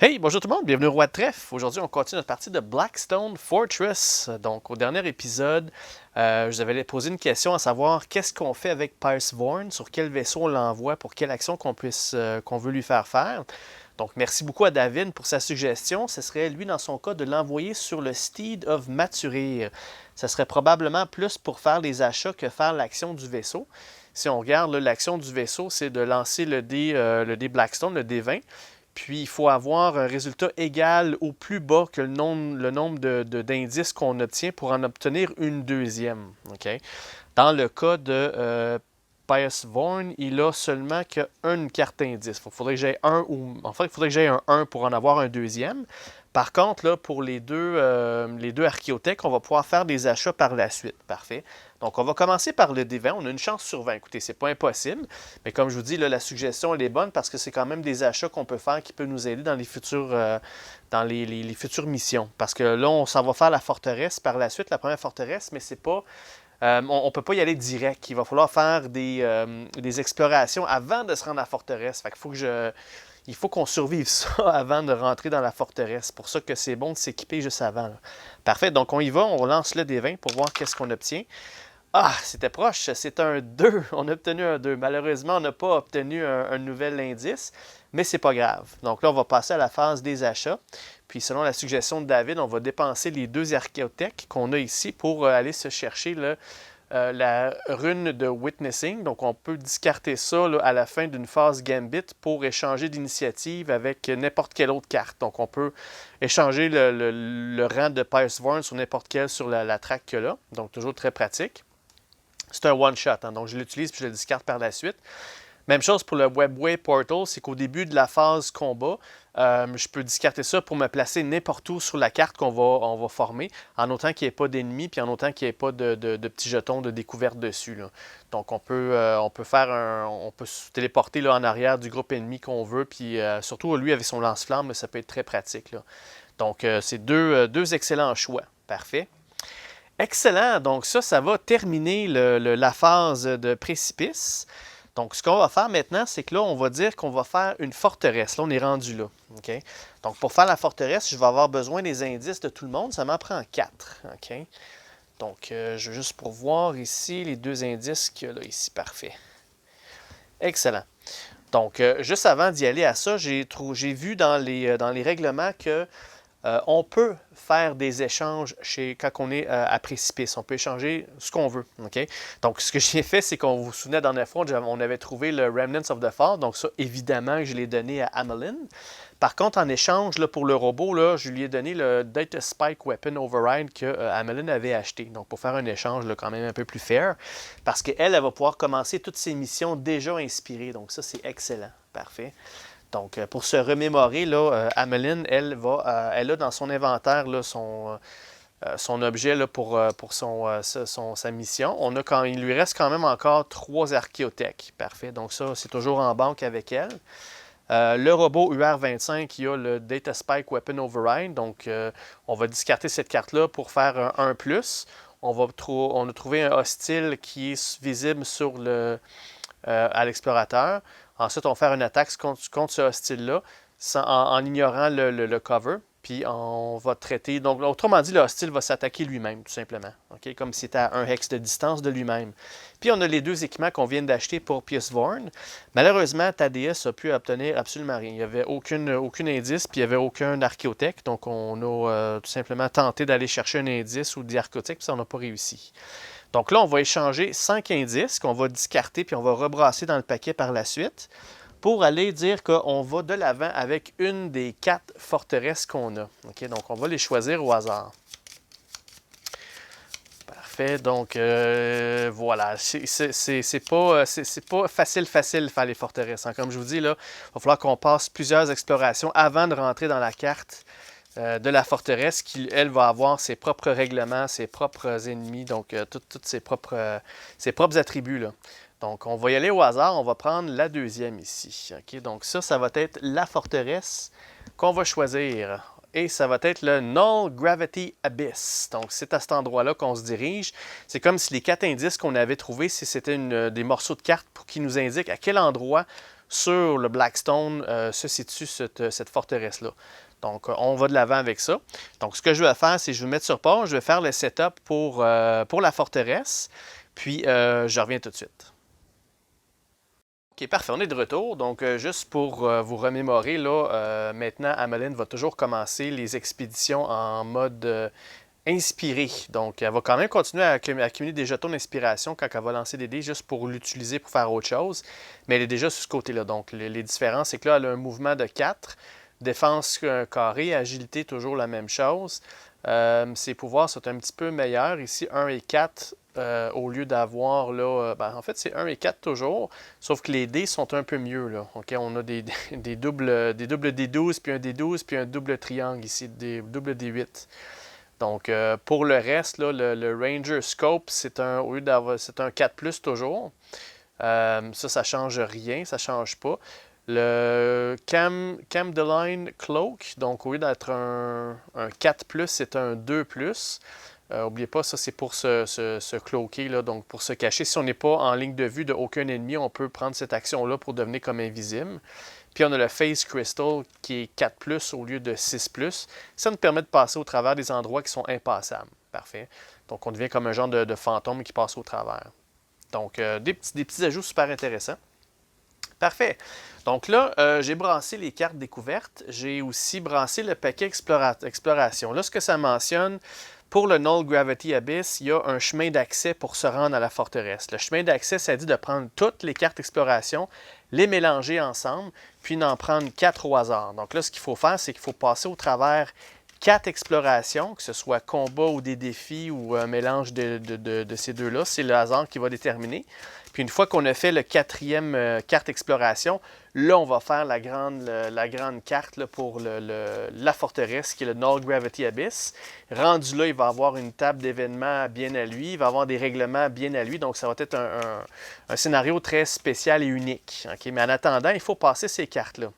Hey, bonjour tout le monde, bienvenue au Roi de Trèfle. Aujourd'hui, on continue notre partie de Blackstone Fortress. Donc, au dernier épisode, je vous avais posé une question à savoir qu'est-ce qu'on fait avec Piercevorn, sur quel vaisseau on l'envoie, pour quelle action qu'on veut lui faire faire. Donc, merci beaucoup à David pour sa suggestion. Ce serait, lui, dans son cas, de l'envoyer sur le Steed of Maturir. Ce serait probablement plus pour faire les achats que faire l'action du vaisseau. Si on regarde, l'action du vaisseau, c'est de lancer le dé Blackstone, le dé 20. Puis, il faut avoir un résultat égal ou plus bas que le nombre d'indices qu'on obtient pour en obtenir une deuxième. Okay? Dans le cas de Piercevorn, il a seulement qu'une carte indice. Il faudrait que j'aie il faudrait que j'aie un 1 pour en avoir un deuxième. Par contre, là, pour les deux archéothèques, on va pouvoir faire des achats par la suite. Parfait. Donc, on va commencer par le D20. On a une chance sur 20. Écoutez, c'est pas impossible. Mais comme je vous dis, là, la suggestion, elle est bonne parce que c'est quand même des achats qu'on peut faire qui peuvent nous aider dans les futures missions. Parce que là, on s'en va faire la forteresse par la suite, la première forteresse, mais c'est pas... on ne peut pas y aller direct. Il va falloir faire des explorations avant de se rendre à la forteresse. Fait qu'il il faut qu'on survive ça avant de rentrer dans la forteresse. C'est pour ça que c'est bon de s'équiper juste avant. Là. Parfait. Donc, on y va. On lance le D20 pour voir qu'est-ce qu'on obtient. Ah, c'était proche. C'est un 2. On a obtenu un 2. Malheureusement, on n'a pas obtenu un nouvel indice, mais c'est pas grave. Donc là, on va passer à la phase des achats. Puis, selon la suggestion de David, on va dépenser les deux archéothèques qu'on a ici pour aller se chercher la rune de Witnessing. Donc, on peut discarter ça là, à la fin d'une phase Gambit pour échanger d'initiative avec n'importe quelle autre carte. Donc, on peut échanger le rang de Piercevorn sur n'importe quelle sur la track que là. Donc, toujours très pratique. C'est un one-shot, hein, donc je l'utilise puis je le discarte par la suite. Même chose pour le Webway Portal, c'est qu'au début de la phase combat, je peux discarter ça pour me placer n'importe où sur la carte on va former, en autant qu'il n'y ait pas d'ennemis, puis en autant qu'il n'y ait pas de petits jetons de découverte dessus. Là. Donc on peut se téléporter là, en arrière du groupe ennemi qu'on veut, puis surtout lui avec son lance-flamme, ça peut être très pratique. Là. Donc c'est deux excellents choix. Parfait. Excellent. Donc ça va terminer la phase de précipice. Donc, ce qu'on va faire maintenant, c'est que là, on va dire qu'on va faire une forteresse. Là, on est rendu là. Okay? Donc, pour faire la forteresse, je vais avoir besoin des indices de tout le monde. Ça m'en prend 4. Okay? Donc, je vais juste pour voir ici les deux indices qu'il y a là, ici. Parfait. Excellent. Donc, juste avant d'y aller à ça, j'ai vu dans les règlements que on peut faire des échanges quand on est à précipice. On peut échanger ce qu'on veut. Okay? Donc, ce que j'ai fait, c'est qu'on vous souvenait dans la fois, on avait trouvé le Remnants of the Fall. Donc, ça, évidemment, je l'ai donné à Amelin. Par contre, en échange, là, pour le robot, là, je lui ai donné le Data Spike Weapon Override que Amelin avait acheté. Donc, pour faire un échange là, quand même un peu plus fair. Parce qu'elle, elle va pouvoir commencer toutes ses missions déjà inspirées. Donc, ça, c'est excellent. Parfait. Donc, pour se remémorer, là, Ameline, elle a dans son inventaire là, son objet là, pour sa mission. Il lui reste quand même encore 3 archéothèques. Parfait. Donc, ça, c'est toujours en banque avec elle. Le robot UR-25, il a le Data Spike Weapon Override. Donc, on va discarter cette carte-là pour faire un 1+. On a trouvé un hostile qui est visible à l'explorateur. Ensuite, on va faire une attaque contre ce hostile-là en ignorant le cover. Puis on va traiter. Donc, autrement dit, le hostile va s'attaquer lui-même, tout simplement. Okay? Comme si c'était à un hex de distance de lui-même. Puis on a les deux équipements qu'on vient d'acheter pour Piercevorn. Malheureusement, Thaddeus a pu obtenir absolument rien. Il n'y avait aucun indice, puis il n'y avait aucun archéothèque. Donc on a tout simplement tenté d'aller chercher un indice ou des archéothèques, puis ça, on n'a pas réussi. Donc là, on va échanger 5 indices qu'on va discarter puis on va rebrasser dans le paquet par la suite pour aller dire qu'on va de l'avant avec une des 4 forteresses qu'on a. Okay? Donc, on va les choisir au hasard. Parfait. Donc, voilà. C'est pas facile de faire les forteresses. Hein. Comme je vous dis, là, il va falloir qu'on passe plusieurs explorations avant de rentrer dans la carte de la forteresse qui, elle, va avoir ses propres règlements, ses propres ennemis, donc tous ses propres attributs. Là. Donc, on va y aller au hasard. On va prendre la deuxième ici. Okay? Donc, ça va être la forteresse qu'on va choisir. Et ça va être le Null Gravity Abyss. Donc, c'est à cet endroit-là qu'on se dirige. C'est comme si les 4 indices qu'on avait trouvés, si c'était des morceaux de cartes pour qui nous indiquent à quel endroit sur le Blackstone se situe cette forteresse-là. Donc, on va de l'avant avec ça. Donc, ce que je vais faire, c'est que je vais mettre sur pause, je vais faire le setup pour la forteresse, puis je reviens tout de suite. OK, parfait, on est de retour. Donc, juste pour vous remémorer, là, maintenant, Ameline va toujours commencer les expéditions en mode inspiré. Donc, elle va quand même continuer à accumuler des jetons d'inspiration quand elle va lancer des dés juste pour l'utiliser pour faire autre chose. Mais elle est déjà sur ce côté-là. Donc, les différences, c'est que là, elle a un mouvement de 4. Défense carré, agilité, toujours la même chose. Ses pouvoirs sont un petit peu meilleurs. Ici, 1 et 4, au lieu d'avoir, là, en fait, c'est 1 et 4 toujours, sauf que les dés sont un peu mieux, là. OK, on a des doubles D12, puis un D12, puis un double triangle ici, des doubles D8. Donc, pour le reste, là, le Ranger Scope, c'est au lieu d'avoir, c'est un 4+, toujours. Ça ne change rien, ça ne change pas. Le Camdeline Cloak, donc au lieu d'être un 4+, c'est un 2+. N'oubliez pas, ça c'est pour se cloaker, là, donc pour se cacher. Si on n'est pas en ligne de vue de aucun ennemi, on peut prendre cette action-là pour devenir comme invisible. Puis on a le Phase Crystal qui est 4+, au lieu de 6+. Ça nous permet de passer au travers des endroits qui sont impassables. Parfait. Donc on devient comme un genre de fantôme qui passe au travers. Donc des petits ajouts super intéressants. Parfait. Donc là, j'ai brassé les cartes découvertes. J'ai aussi brassé le paquet exploration. Là, ce que ça mentionne, pour le Null Gravity Abyss, il y a un chemin d'accès pour se rendre à la forteresse. Le chemin d'accès, ça dit de prendre toutes les cartes exploration, les mélanger ensemble, puis d'en prendre 4 au hasard. Donc là, ce qu'il faut faire, c'est qu'il faut passer au travers 4 explorations, que ce soit combat ou des défis ou un mélange de ces deux-là. C'est le hasard qui va déterminer. Puis une fois qu'on a fait le 4e carte exploration, là, on va faire la grande carte là, pour la forteresse, qui est le Null Gravity Abyss. Rendu là, il va avoir une table d'événements bien à lui, il va avoir des règlements bien à lui, donc ça va être un scénario très spécial et unique. Okay? Mais en attendant, il faut passer ces cartes-là.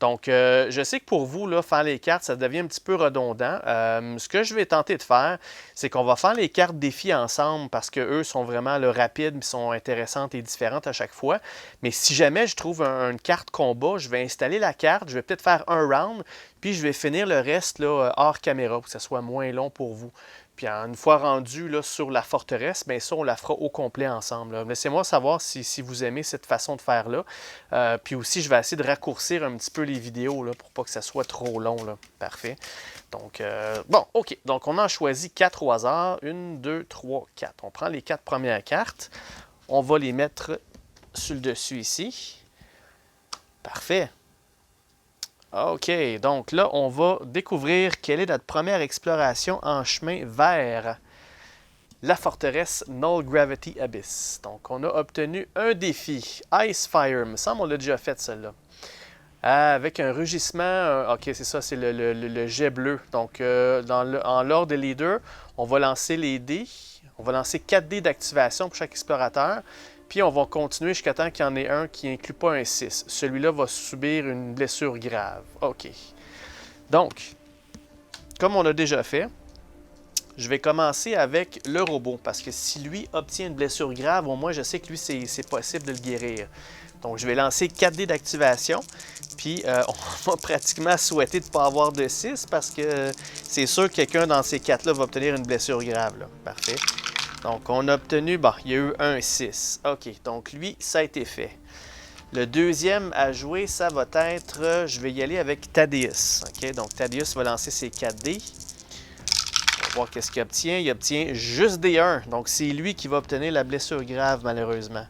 Donc, je sais que pour vous, là, faire les cartes, ça devient un petit peu redondant. Ce que je vais tenter de faire, c'est qu'on va faire les cartes défis ensemble parce qu'eux sont vraiment là, rapides, ils sont intéressantes et différentes à chaque fois. Mais si jamais je trouve une carte combat, je vais installer la carte, je vais peut-être faire un round, puis je vais finir le reste là, hors caméra pour que ça soit moins long pour vous. Puis une fois rendu là, sur la forteresse, bien ça, on la fera au complet ensemble. Laissez-moi savoir si vous aimez cette façon de faire-là. Puis aussi, je vais essayer de raccourcir un petit peu les vidéos là, pour pas que ça soit trop long. Là. Parfait. Donc, bon, OK. Donc, on en choisit 4 au hasard. 1, 2, 3, 4. On prend les 4 premières cartes. On va les mettre sur le dessus ici. Parfait. OK, donc là, on va découvrir quelle est notre première exploration en chemin vers la forteresse Null Gravity Abyss. Donc, on a obtenu un défi. Icefire, me semble qu'on l'a déjà fait, celle-là. Avec un rugissement, OK, c'est ça, c'est le jet bleu. Donc, en l'ordre des leaders, on va lancer les dés. On va lancer 4 dés d'activation pour chaque explorateur. Puis on va continuer jusqu'à temps qu'il y en ait un qui n'inclut pas un 6. Celui-là va subir une blessure grave. OK. Donc, comme on a déjà fait, je vais commencer avec le robot. Parce que si lui obtient une blessure grave, au moins je sais que lui, c'est possible de le guérir. Donc, je vais lancer 4 dés d'activation. Puis, on va pratiquement souhaiter de ne pas avoir de 6 parce que c'est sûr que quelqu'un dans ces 4-là va obtenir une blessure grave. Là. Parfait. Donc, on a obtenu, bon, il y a eu un 6. OK, donc lui, ça a été fait. Le deuxième à jouer, ça va être, je vais y aller avec Thaddeus. OK, donc Thaddeus va lancer ses 4 dés. On va voir qu'est-ce qu'il obtient. Il obtient juste des 1. Donc, c'est lui qui va obtenir la blessure grave, malheureusement.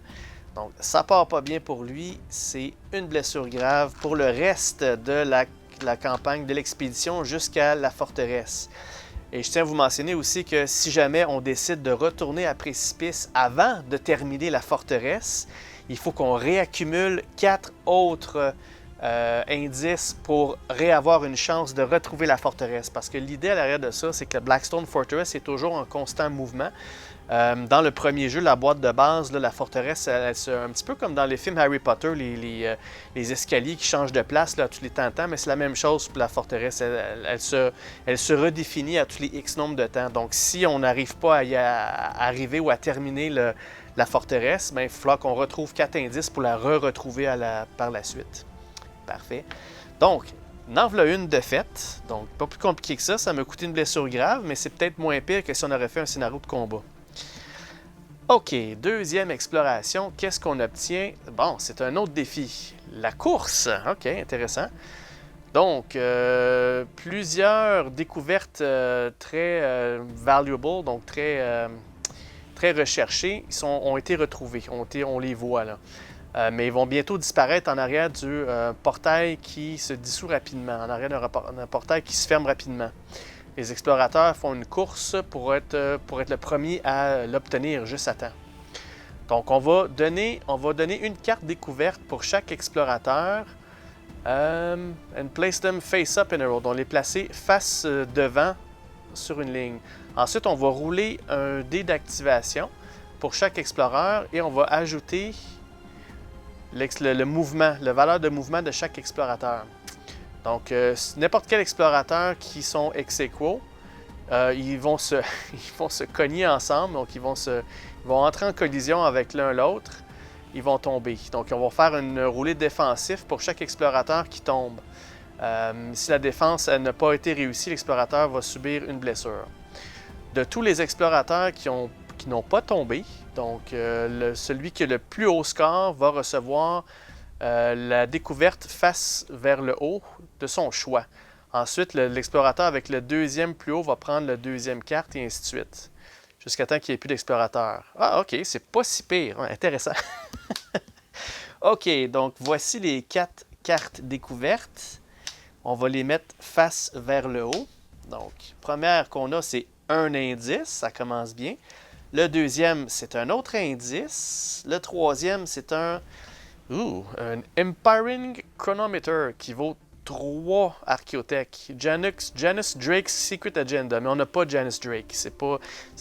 Donc, ça part pas bien pour lui. C'est une blessure grave pour le reste de la campagne, de l'expédition jusqu'à la forteresse. Et je tiens à vous mentionner aussi que si jamais on décide de retourner à Précipice avant de terminer la forteresse, il faut qu'on réaccumule 4 autres indices pour réavoir une chance de retrouver la forteresse. Parce que l'idée à l'arrière de ça, c'est que le Blackstone Fortress est toujours en constant mouvement. Dans le premier jeu, la boîte de base, là, la forteresse, un petit peu comme dans les films Harry Potter, les escaliers qui changent de place là, à tous les temps, mais c'est la même chose pour la forteresse. Elle se redéfinit à tous les X nombre de temps. Donc, si on n'arrive pas à arriver ou à terminer la forteresse, ben, il va falloir qu'on retrouve 4 indices pour la retrouver par la suite. Parfait. Donc, n'en voilà une de faite. Donc, pas plus compliqué que ça. Ça m'a coûté une blessure grave, mais c'est peut-être moins pire que si on aurait fait un scénario de combat. OK, deuxième exploration. Qu'est-ce qu'on obtient? Bon, c'est un autre défi. La course. OK, intéressant. Donc, plusieurs découvertes très valuable, donc très recherchées, ont été retrouvées. On les voit là. Mais ils vont bientôt disparaître en arrière du portail qui se dissout rapidement, en arrière d'un portail qui se ferme rapidement. Les explorateurs font une course pour être le premier à l'obtenir juste à temps. Donc, on va donner une carte découverte pour chaque explorateur and place them face up in a row. Donc, les placer face devant sur une ligne. Ensuite, on va rouler un dé d'activation pour chaque explorateur et on va ajouter le mouvement, la valeur de mouvement de chaque explorateur. Donc, n'importe quel explorateur qui sont ex aequo, ils vont se cogner ensemble, donc ils vont entrer en collision avec l'un l'autre, ils vont tomber. Donc, on va faire une roulée défensive pour chaque explorateur qui tombe. Si la défense n'a pas été réussie, l'explorateur va subir une blessure. De tous les explorateurs qui n'ont pas tombé, donc celui qui a le plus haut score va recevoir la découverte face vers le haut de son choix. Ensuite, l'explorateur avec le deuxième plus haut va prendre la deuxième carte et ainsi de suite, jusqu'à temps qu'il n'y ait plus d'explorateur. Ah, OK, c'est pas si pire. Ouais, intéressant. OK, donc voici les 4 cartes découvertes. On va les mettre face vers le haut. Donc, première qu'on a, c'est un indice. Ça commence bien. Le deuxième, c'est un autre indice. Le troisième, c'est un Empiring Chronometer qui vaut 3 archéothèques. Janus Drake's Secret Agenda. Mais on n'a pas Janus Drake. Ça,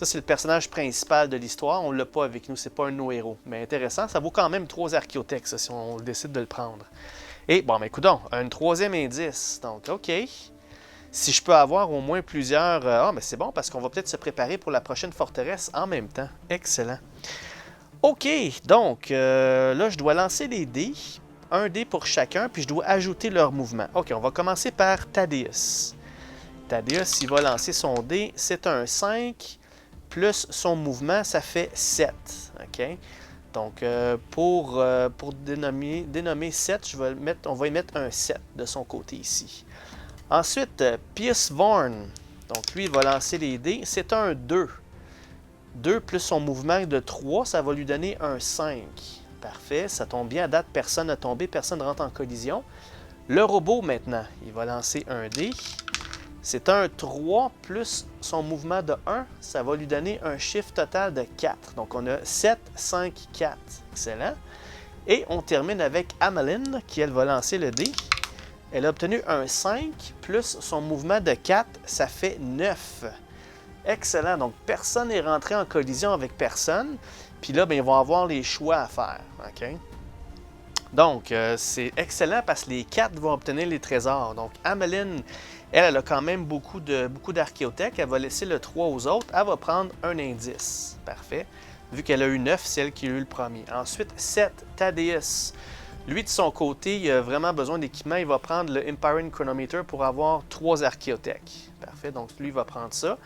c'est le personnage principal de l'histoire. On ne l'a pas avec nous. C'est pas un de nos héros. Mais intéressant, ça vaut quand même 3 archéothèques, ça, si on décide de le prendre. Et, bon, ben, écoutons, un troisième indice. Donc, OK. Si je peux avoir au moins plusieurs... mais c'est bon, parce qu'on va peut-être se préparer pour la prochaine forteresse en même temps. Excellent. OK, donc, là, je dois lancer les dés. Un dé pour chacun, puis je dois ajouter leur mouvement. OK, on va commencer par Thaddeus. Thaddeus, il va lancer son dé. C'est un 5, plus son mouvement, ça fait 7. OK? Donc, pour dénommer 7, on va y mettre un 7 de son côté ici. Ensuite, Pius Vorn. Donc, lui, il va lancer les dés. C'est un 2. 2 plus son mouvement de 3, ça va lui donner un 5. Parfait, ça tombe bien. À date, personne n'a tombé, personne ne rentre en collision. Le robot, maintenant, il va lancer un dé. C'est un 3 plus son mouvement de 1, ça va lui donner un chiffre total de 4. Donc, on a 7, 5, 4. Excellent. Et on termine avec Ameline, qui, elle, va lancer le dé. Elle a obtenu un 5 plus son mouvement de 4, ça fait 9. Excellent. Donc, personne n'est rentré en collision avec personne. Puis là, bien, ils vont avoir les choix à faire. OK? Donc, c'est excellent parce que les 4 vont obtenir les trésors. Donc, Ameline, elle a quand même beaucoup d'archéothèques. Elle va laisser le 3 aux autres. Elle va prendre un indice. Parfait. Vu qu'elle a eu 9, c'est elle qui a eu le premier. Ensuite, 7, Thaddeus. Lui, de son côté, il a vraiment besoin d'équipement. Il va prendre le Empiring Chronometer pour avoir 3 archéothèques. Parfait. Donc, lui, il va prendre ça.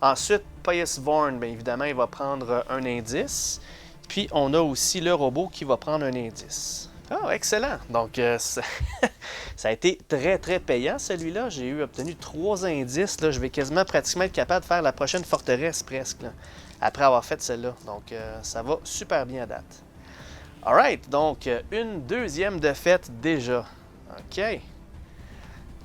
Ensuite, Pius Vorn, bien évidemment, il va prendre un indice. Puis, on a aussi le robot qui va prendre un indice. Ah, excellent! Donc, ça a été très, très payant, celui-là. J'ai obtenu 3 indices. Là. Je vais pratiquement être capable de faire la prochaine forteresse, presque, là, après avoir fait celle-là. Donc, ça va super bien à date. Alright, donc, une deuxième défaite déjà. OK.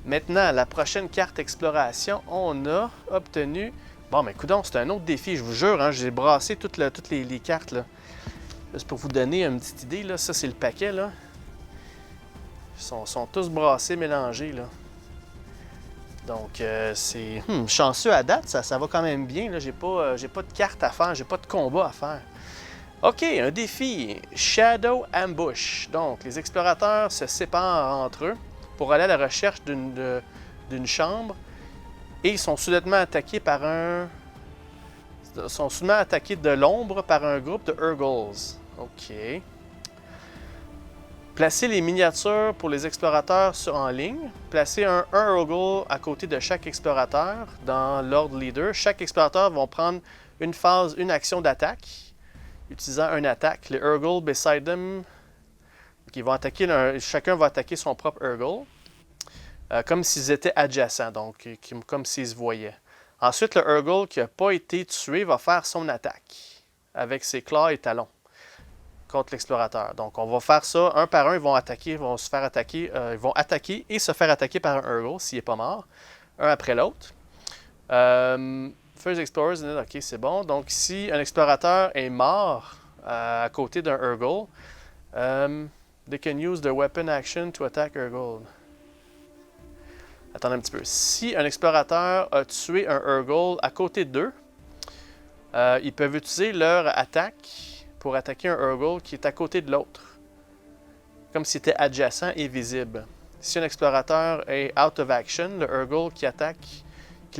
Maintenant, la prochaine carte exploration, on a obtenu... Bon, mais coudonc, c'est un autre défi, je vous jure, hein, j'ai brassé toutes les cartes, là. Juste pour vous donner une petite idée, là, ça c'est le paquet, là. sont tous brassés, mélangés, là. Donc, c'est chanceux à date, ça va quand même bien. J'ai pas de carte à faire, j'ai pas de combat à faire. OK, un défi. Shadow Ambush. Donc, les explorateurs se séparent entre eux pour aller à la recherche d'une chambre et ils sont soudainement attaqués par de l'ombre par un groupe de Urgles. OK. Placez les miniatures pour les explorateurs en ligne. Placez un Urgle à côté de chaque explorateur dans l'ordre leader. Chaque explorateur va prendre une action d'attaque, utilisant une attaque. Les Urgle beside them, ils vont attaquer, chacun va attaquer son propre Urgle, comme s'ils étaient adjacents, donc comme s'ils se voyaient. Ensuite, le Urgle qui n'a pas été tué va faire son attaque avec ses claws et talons contre l'explorateur. Donc, on va faire ça un par un. Ils vont attaquer, ils vont attaquer et se faire attaquer par un Urgle s'il n'est pas mort, un après l'autre. First Explorers, ok, c'est bon. Donc, si un explorateur est mort à côté d'un Urgle, they can use their weapon action to attack Urgle. Attendez un petit peu. Si un explorateur a tué un Urgle à côté d'eux, ils peuvent utiliser leur attaque pour attaquer un Urgle qui est à côté de l'autre, comme s'il était adjacent et visible. Si un explorateur est out of action, le Urgle qui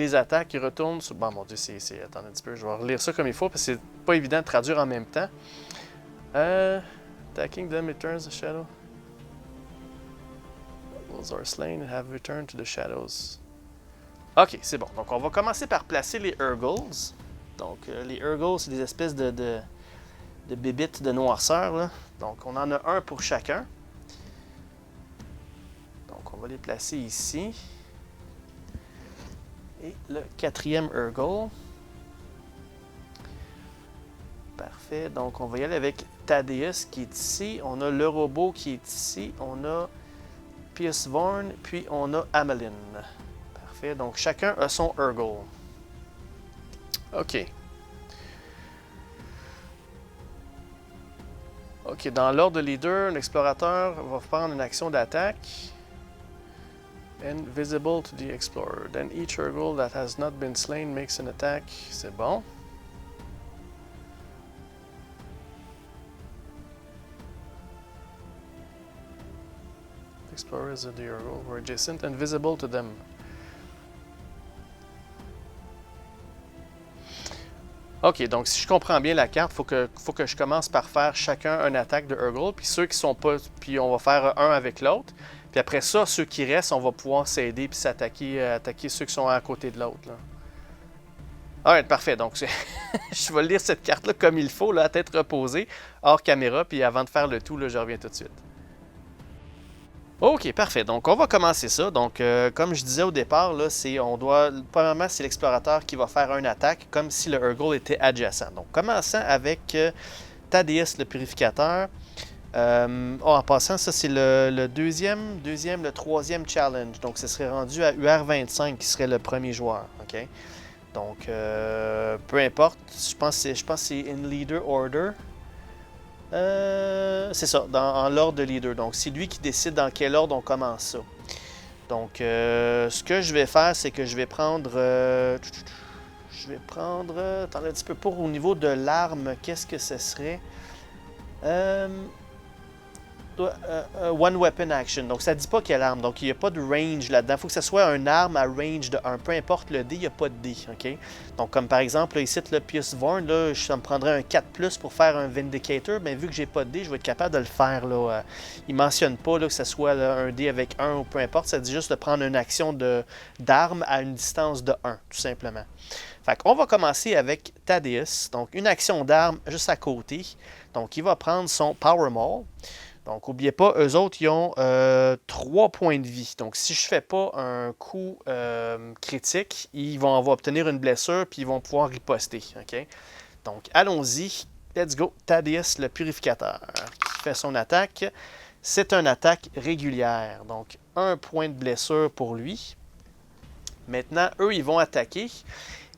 les attaque, il retourne sur... Bon, mon Dieu, attendez un petit peu, je vais relire ça comme il faut, parce que c'est pas évident de traduire en même temps. Attacking them returns the shadow. Those are slain and have returned to the shadows. Ok, c'est bon. Donc, on va commencer par placer les Urgles. Donc, les Urgles, c'est des espèces de bébites de noirceur, là. Donc, on en a un pour chacun. Donc, on va les placer ici. Et le quatrième Urgle. Parfait. Donc, on va y aller avec Thaddeus qui est ici. On a le robot qui est ici. On a Pierce Vorn, puis on a Amelin. Parfait. Donc, chacun a son Urgle. OK. OK, dans l'ordre de leader, un explorateur va prendre une action d'attaque. And visible to the explorer. Then each Urgle that has not been slain makes an attack. C'est bon. Explorers of the Urgle were adjacent and visible to them. OK, donc si je comprends bien la carte, faut que je commence par faire chacun une attaque de Urgle, puis ceux qui sont pas, puis on va faire un avec l'autre. Puis après ça, ceux qui restent, on va pouvoir s'aider puis attaquer ceux qui sont à côté de l'autre. Alright, parfait. Donc, je vais lire cette carte-là comme il faut, là, à tête reposée, hors caméra, puis avant de faire le tout, là, je reviens tout de suite. OK, parfait. Donc, on va commencer ça. Donc, comme je disais au départ, là, premièrement, c'est l'explorateur qui va faire une attaque, comme si le Urgle était adjacent. Donc, commençant avec Thaddeus, le purificateur. En passant, ça, c'est le troisième challenge. Donc, ce serait rendu à UR25 qui serait le premier joueur. OK? Donc, peu importe. Je pense que c'est in leader order. C'est ça, en l'ordre de leader. Donc, c'est lui qui décide dans quel ordre on commence ça. Donc, ce que je vais faire, c'est que je vais prendre... attendez un petit peu, pour au niveau de l'arme, qu'est-ce que ce serait? One weapon action. Donc, ça ne dit pas quelle arme. Donc, il n'y a pas de range là-dedans. Il faut que ce soit une arme à range de 1. Peu importe le dé, il n'y a pas de dé. OK? Donc, comme par exemple, là, ici, le Pierce Vorn, là, ça me prendrait un 4+ pour faire un Vindicator. Mais vu que j'ai pas de dé, je vais être capable de le faire. Là. Il ne mentionne pas là, que ce soit là, un dé avec 1 ou peu importe. Ça dit juste de prendre une action d'arme à une distance de 1, tout simplement. Fait qu'on va commencer avec Thaddeus. Donc, une action d'arme juste à côté. Donc, il va prendre son Power Maul. Donc, n'oubliez pas, eux autres, ils ont 3 points de vie. Donc, si je ne fais pas un coup critique, ils vont obtenir une blessure puis ils vont pouvoir riposter. OK? Donc, allons-y. Let's go. Thaddeus, le purificateur, qui fait son attaque. C'est une attaque régulière. Donc, 1 point de blessure pour lui. Maintenant, eux, ils vont attaquer.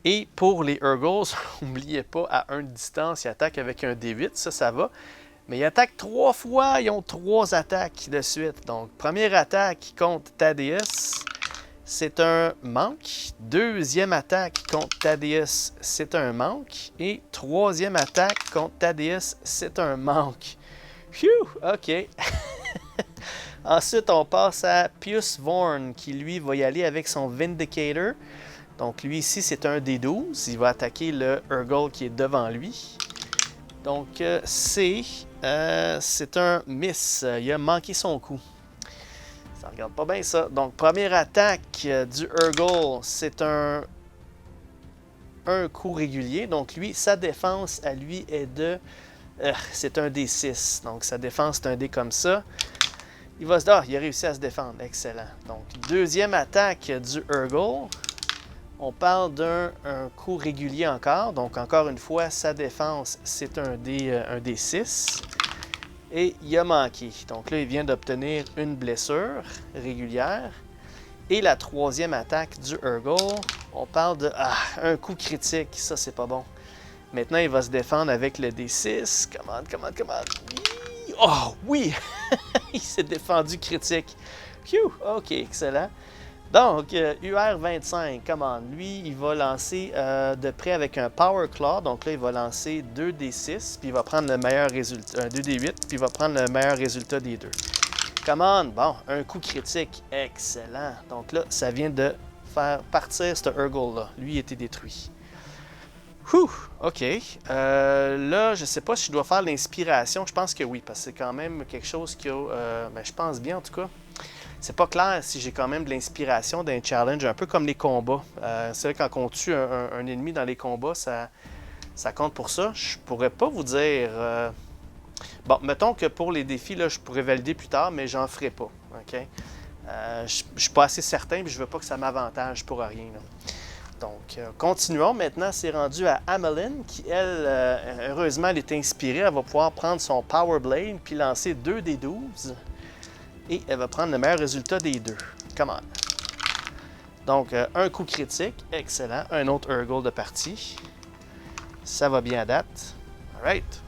Et pour les Urgles, n'oubliez pas, à 1 de distance, ils attaquent avec un D8. Ça va. Mais ils attaquent 3 fois, ils ont 3 attaques de suite. Donc, première attaque contre Thaddeus, c'est un manque. Deuxième attaque contre Thaddeus, c'est un manque. Et troisième attaque contre Thaddeus, c'est un manque. Phew, ok. Ensuite, on passe à Pius Vorn, qui lui va y aller avec son Vindicator. Donc, lui ici, c'est un des 12. Il va attaquer le Urgle qui est devant lui. Donc, c'est un miss. Il a manqué son coup. Ça regarde pas bien ça. Donc, première attaque du Urgle, c'est un coup régulier. Donc, lui, sa défense à lui est de... c'est un D6. Donc, sa défense, c'est un dé comme ça. Il va se dire, il a réussi à se défendre. Excellent. Donc, deuxième attaque du Urgle. On parle d'un coup régulier encore. Donc, encore une fois, sa défense, c'est un D6. Et il a manqué. Donc là, il vient d'obtenir une blessure régulière. Et la troisième attaque du Urgle, on parle de un coup critique. Ça, c'est pas bon. Maintenant, il va se défendre avec le D6. Come on. Oh, oui! Il s'est défendu critique. Phew! OK, excellent. Donc, UR25, lui, il va lancer de près avec un Power Claw. Donc là, il va lancer 2D6, puis il va prendre le meilleur résultat, un 2D8, puis il va prendre le meilleur résultat des deux. Bon, un coup critique, excellent. Donc là, ça vient de faire partir ce Urgle-là. Lui, il était détruit. OK. Là, je sais pas si je dois faire l'inspiration. Je pense que oui, parce que c'est quand même quelque chose qui a... je pense bien, en tout cas. C'est pas clair si j'ai quand même de l'inspiration d'un challenge, un peu comme les combats. C'est vrai, quand on tue un ennemi dans les combats, ça compte pour ça. Je pourrais pas vous dire... Bon, mettons que pour les défis, là, je pourrais valider plus tard, mais j'en ferai pas. OK? Je suis pas assez certain, puis je veux pas que ça m'avantage pour rien. Là. Donc, continuons. Maintenant, c'est rendu à Ameline, qui, elle, heureusement, elle est inspirée. Elle va pouvoir prendre son Power Blade, puis lancer 2 des 12. Et elle va prendre le meilleur résultat des deux. Come on. Donc, un coup critique. Excellent. Un autre Urgle de partie. Ça va bien à date. Alright.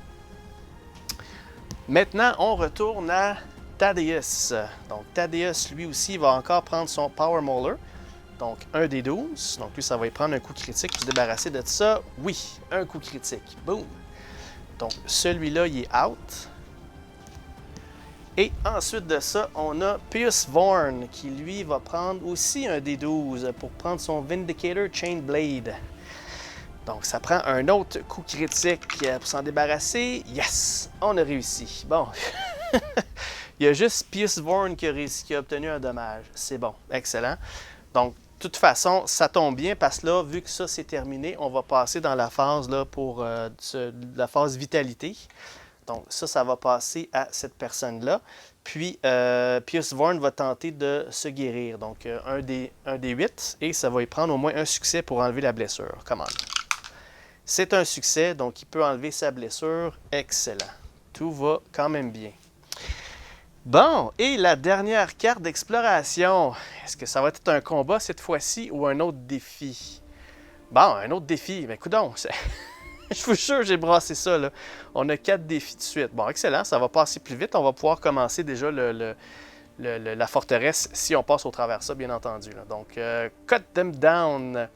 Maintenant, on retourne à Thaddeus. Donc, Thaddeus, lui aussi, va encore prendre son Power Mauler. Donc, un des 12. Donc, lui, ça va y prendre un coup critique pour se débarrasser de ça. Oui, un coup critique. Boom. Donc, celui-là, il est out. Et ensuite de ça, on a Pius Vorn qui, lui, va prendre aussi un D12 pour prendre son Vindicator Chain Blade. Donc, ça prend un autre coup critique pour s'en débarrasser. Yes! On a réussi. Bon. Il y a juste Pius Vorn qui a obtenu un dommage. C'est bon. Excellent. Donc, de toute façon, ça tombe bien parce que là, vu que ça, c'est terminé, on va passer dans la phase là, pour la phase vitalité. Donc, ça va passer à cette personne-là. Puis, Pius Vorn va tenter de se guérir. Donc, un des 8. Et ça va y prendre au moins un succès pour enlever la blessure. Come on. C'est un succès, donc il peut enlever sa blessure. Excellent. Tout va quand même bien. Bon, et la dernière carte d'exploration. Est-ce que ça va être un combat cette fois-ci ou un autre défi? Bon, un autre défi. Mais coudonc, je vous jure, j'ai brassé ça, là. On a 4 défis de suite. Bon, excellent, ça va passer plus vite. On va pouvoir commencer déjà la forteresse si on passe au travers de ça, bien entendu. Là. Donc, cut them down.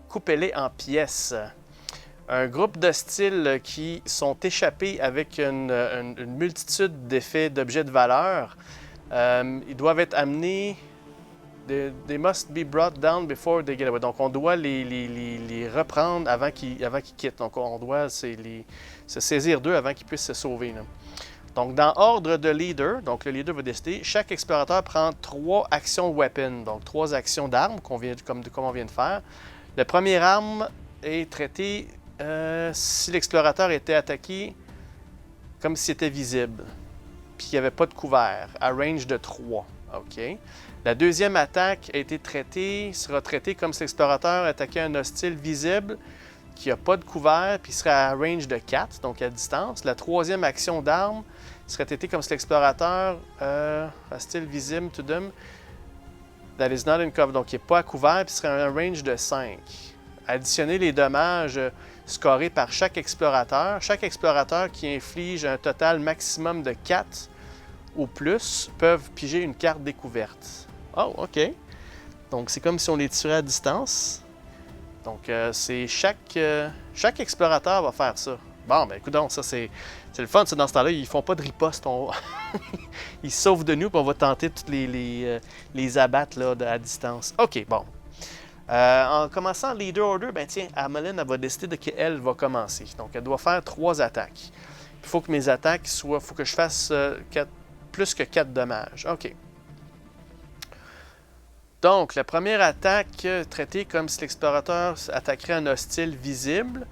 Coupez-les en pièces. Un groupe d'hostiles qui sont échappés avec une multitude d'effets d'objets de valeur. Ils doivent être amenés... They must be brought down before they get away. Donc, on doit les reprendre avant qu'ils quittent. Donc, on doit se saisir d'eux avant qu'ils puissent se sauver. Là. Donc, dans ordre de leader, donc le leader va décider, chaque explorateur prend 3 actions weapon, donc 3 actions d'armes, comme on vient de faire. La première arme est traitée si l'explorateur était attaqué comme s'il était visible, puis qu'il n'y avait pas de couvert, à range de 3. OK. La deuxième attaque sera traitée comme si l'explorateur attaquait un hostile visible qui n'a pas de couvert, puis serait à range de 4, donc à distance. La troisième action d'arme serait traitée comme si l'explorateur hostile visible to them that is not in cover, donc qui n'est pas à couvert, puis serait à un range de 5. additionner les dommages scorés par chaque explorateur. Chaque explorateur qui inflige un total maximum de 4 ou plus peuvent piger une carte découverte. Oh, OK. Donc, c'est comme si on les tirait à distance. Donc, c'est chaque explorateur va faire ça. Bon, ben écoute, ça c'est le fun. Dans ce temps-là, ils font pas de riposte. Ils se sauvent de nous, puis on va tenter toutes les abattre là, à distance. OK, bon. En commençant Leader Order, ben tiens, Amelin, elle va décider qu'elle va commencer. Donc, elle doit faire 3 attaques. Il faut que mes attaques soient... Il faut que je fasse plus que 4 dommages. OK. Donc, la première attaque traitée comme si l'explorateur attaquerait un hostile visible,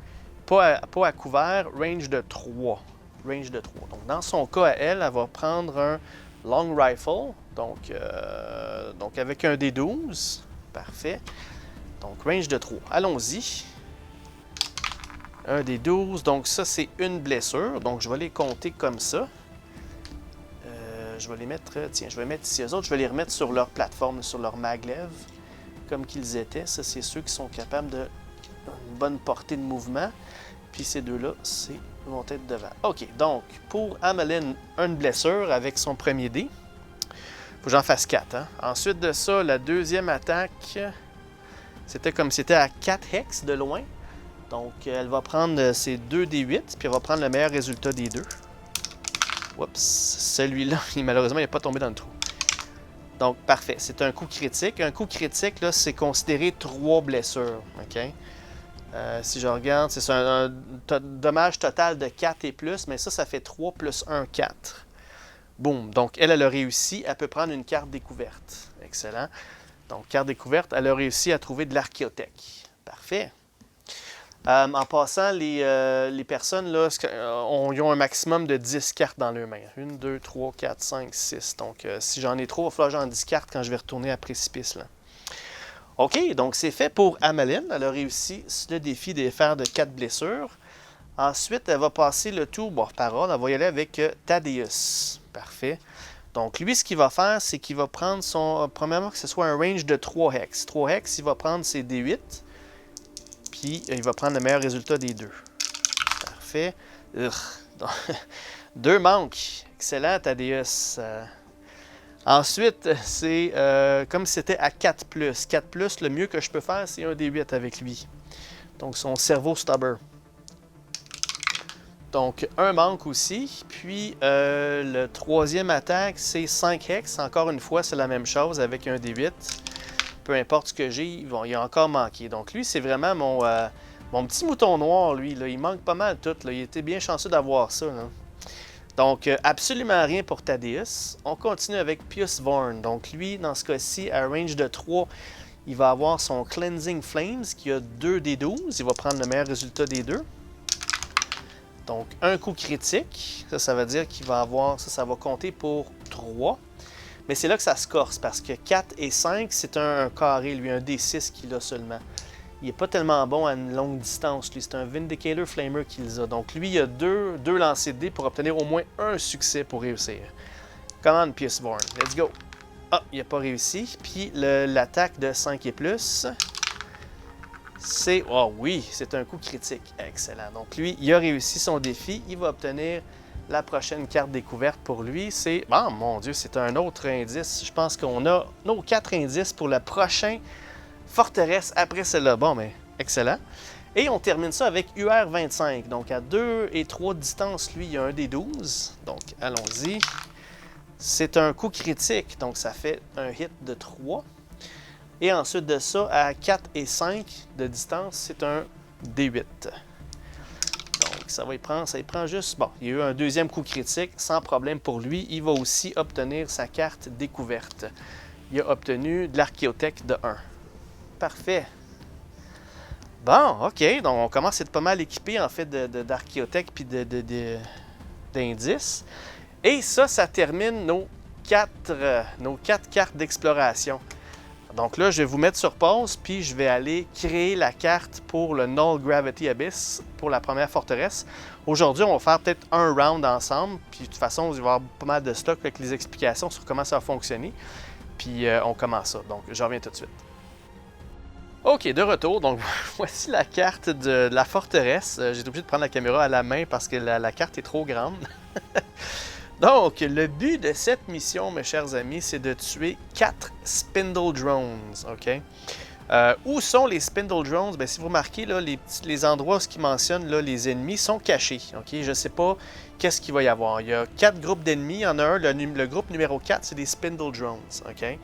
pas à couvert, range de 3. Range de 3. Donc, dans son cas, elle va prendre un long rifle, donc avec un D12. Parfait. Donc, range de 3. Allons-y. Un D12. Donc, ça, c'est une blessure. Donc, je vais les compter comme ça. Je vais les mettre... Tiens, je vais mettre ici. Eux autres, je vais les remettre sur leur plateforme, sur leur maglev, comme qu'ils étaient. Ça, c'est ceux qui sont capables de une bonne portée de mouvement. Puis ces deux-là, vont être devant. OK, donc, pour Amelin, une blessure avec son premier dé. Faut que j'en fasse 4. Hein? Ensuite de ça, la deuxième attaque, c'était comme si c'était à 4 hex de loin. Donc, elle va prendre ses 2 D8, puis elle va prendre le meilleur résultat des deux. Oups, celui-là, malheureusement, il n'est pas tombé dans le trou. Donc, parfait. C'est un coup critique. Un coup critique, là, c'est considéré 3 blessures. OK? Si je regarde, c'est un dommage total de 4 et plus, mais ça fait 3 plus 1, 4. Boum. Donc, elle a réussi. Elle peut prendre une carte découverte. Excellent. Donc, carte découverte, elle a réussi à trouver de l'archéothèque. Parfait. En passant, les personnes, là, ils ont un maximum de 10 cartes dans leurs mains. 1, 2, 3, 4, 5, 6. Donc, si j'en ai trop, il va falloir que j'en discarte quand je vais retourner à précipice. Là. OK, donc c'est fait pour Amelin. Elle a réussi le défi de faire de 4 blessures. Ensuite, elle va passer le tour, parole, elle va y aller avec Thaddeus. Parfait. Donc, lui, ce qu'il va faire, c'est qu'il va prendre premièrement, que ce soit un range de 3 hex. 3 hex, il va prendre ses D8. Puis, il va prendre le meilleur résultat des deux. Parfait. 2 manques. Excellent, Thaddeus. Ensuite, c'est comme si c'était à 4+. 4+, le mieux que je peux faire, c'est un D8 avec lui. Donc, son cerveau stubber. Donc, un manque aussi. Puis, le troisième attaque, c'est 5 hex. Encore une fois, c'est la même chose avec un D8. Peu importe ce que j'ai, il a encore manqué. Donc, lui, c'est vraiment mon petit mouton noir, lui. Là. Il manque pas mal tout. Là. Il était bien chanceux d'avoir ça. Là. Donc, absolument rien pour Thaddeus. On continue avec Pius Vorn. Donc, lui, dans ce cas-ci, à range de 3, il va avoir son Cleansing Flames qui a 2 des 12. Il va prendre le meilleur résultat des deux. Donc, un coup critique. Ça veut dire qu'il va avoir... Ça va compter pour 3. Mais c'est là que ça se corse parce que 4 et 5, c'est un carré, lui, un D6 qu'il a seulement. Il n'est pas tellement bon à une longue distance, lui. C'est un Vindicator Flamer qu'il a. Donc, lui, il a deux lancers de dés pour obtenir au moins un succès pour réussir. Commande Pierceborn. Let's go. Ah, il n'a pas réussi. Puis, l'attaque de 5 et plus, c'est... Oh oui, c'est un coup critique. Excellent. Donc, lui, il a réussi son défi. Il va obtenir la prochaine carte découverte pour lui. C'est... Oh mon Dieu, c'est un autre indice. Je pense qu'on a nos 4 indices pour la prochaine forteresse après celle-là. Bon, mais excellent. Et on termine ça avec UR25. Donc, à 2 et 3 de distance, lui, il y a un des 12. Donc, allons-y. C'est un coup critique. Donc, ça fait un hit de 3. Et ensuite de ça, à 4 et 5 de distance, c'est un D8. Donc, ça y prend juste... Bon, il y a eu un deuxième coup critique, sans problème pour lui. Il va aussi obtenir sa carte découverte. Il a obtenu de l'archéothèque de 1. Parfait. Bon, OK. Donc, on commence à être pas mal équipé, en fait, d'archéothèque puis d'indices. Et ça termine nos 4 cartes d'exploration. Donc là, je vais vous mettre sur pause, puis je vais aller créer la carte pour le Null Gravity Abyss pour la première forteresse. Aujourd'hui, on va faire peut-être un round ensemble, puis de toute façon, vous allez avoir pas mal de stock avec les explications sur comment ça va fonctionner. Puis on commence ça. Donc, je reviens tout de suite. Ok, de retour. Donc, voici la carte de la forteresse. J'ai été obligé de prendre la caméra à la main parce que la carte est trop grande. Donc, le but de cette mission, mes chers amis, c'est de tuer 4 Spindle Drones. Ok? Où sont les Spindle Drones? Ben, si vous remarquez, là, les endroits qui mentionnent là, les ennemis sont cachés. Okay? Je ne sais pas qu'est-ce qu'il va y avoir. Il y a 4 groupes d'ennemis. Il y en a un, le groupe numéro 4, c'est des Spindle Drones. Okay?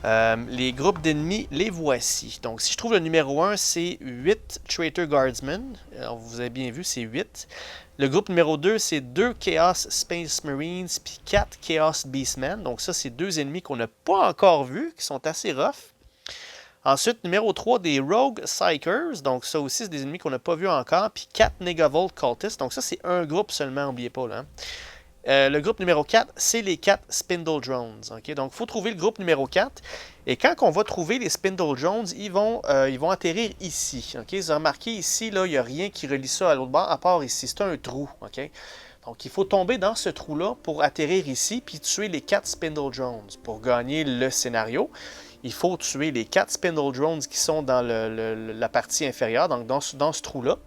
Les groupes d'ennemis, les voici. Donc, si je trouve le numéro 1, c'est 8 Traitor Guardsmen. Alors, vous avez bien vu, c'est 8. Le groupe numéro 2, c'est 2 Chaos Space Marines, puis 4 Chaos Beastmen. Donc, ça, c'est 2 ennemis qu'on n'a pas encore vus, qui sont assez rough. Ensuite, numéro 3, des Rogue Psychers. Donc, ça aussi, c'est des ennemis qu'on n'a pas vus encore. Puis 4 Negavolt Cultists. Donc, ça, c'est un groupe seulement, n'oubliez pas, là. Le groupe numéro 4, c'est les 4 Spindle Drones. Okay? Donc, il faut trouver le groupe numéro 4. Et quand on va trouver les Spindle Drones, ils vont atterrir ici. Okay? Vous avez remarqué ici, là, il n'y a rien qui relie ça à l'autre bord, à part ici. C'est un trou. Okay? Donc, il faut tomber dans ce trou-là pour atterrir ici, puis tuer les 4 Spindle Drones. Pour gagner le scénario, il faut tuer les 4 Spindle Drones qui sont dans la partie inférieure, donc dans ce trou-là.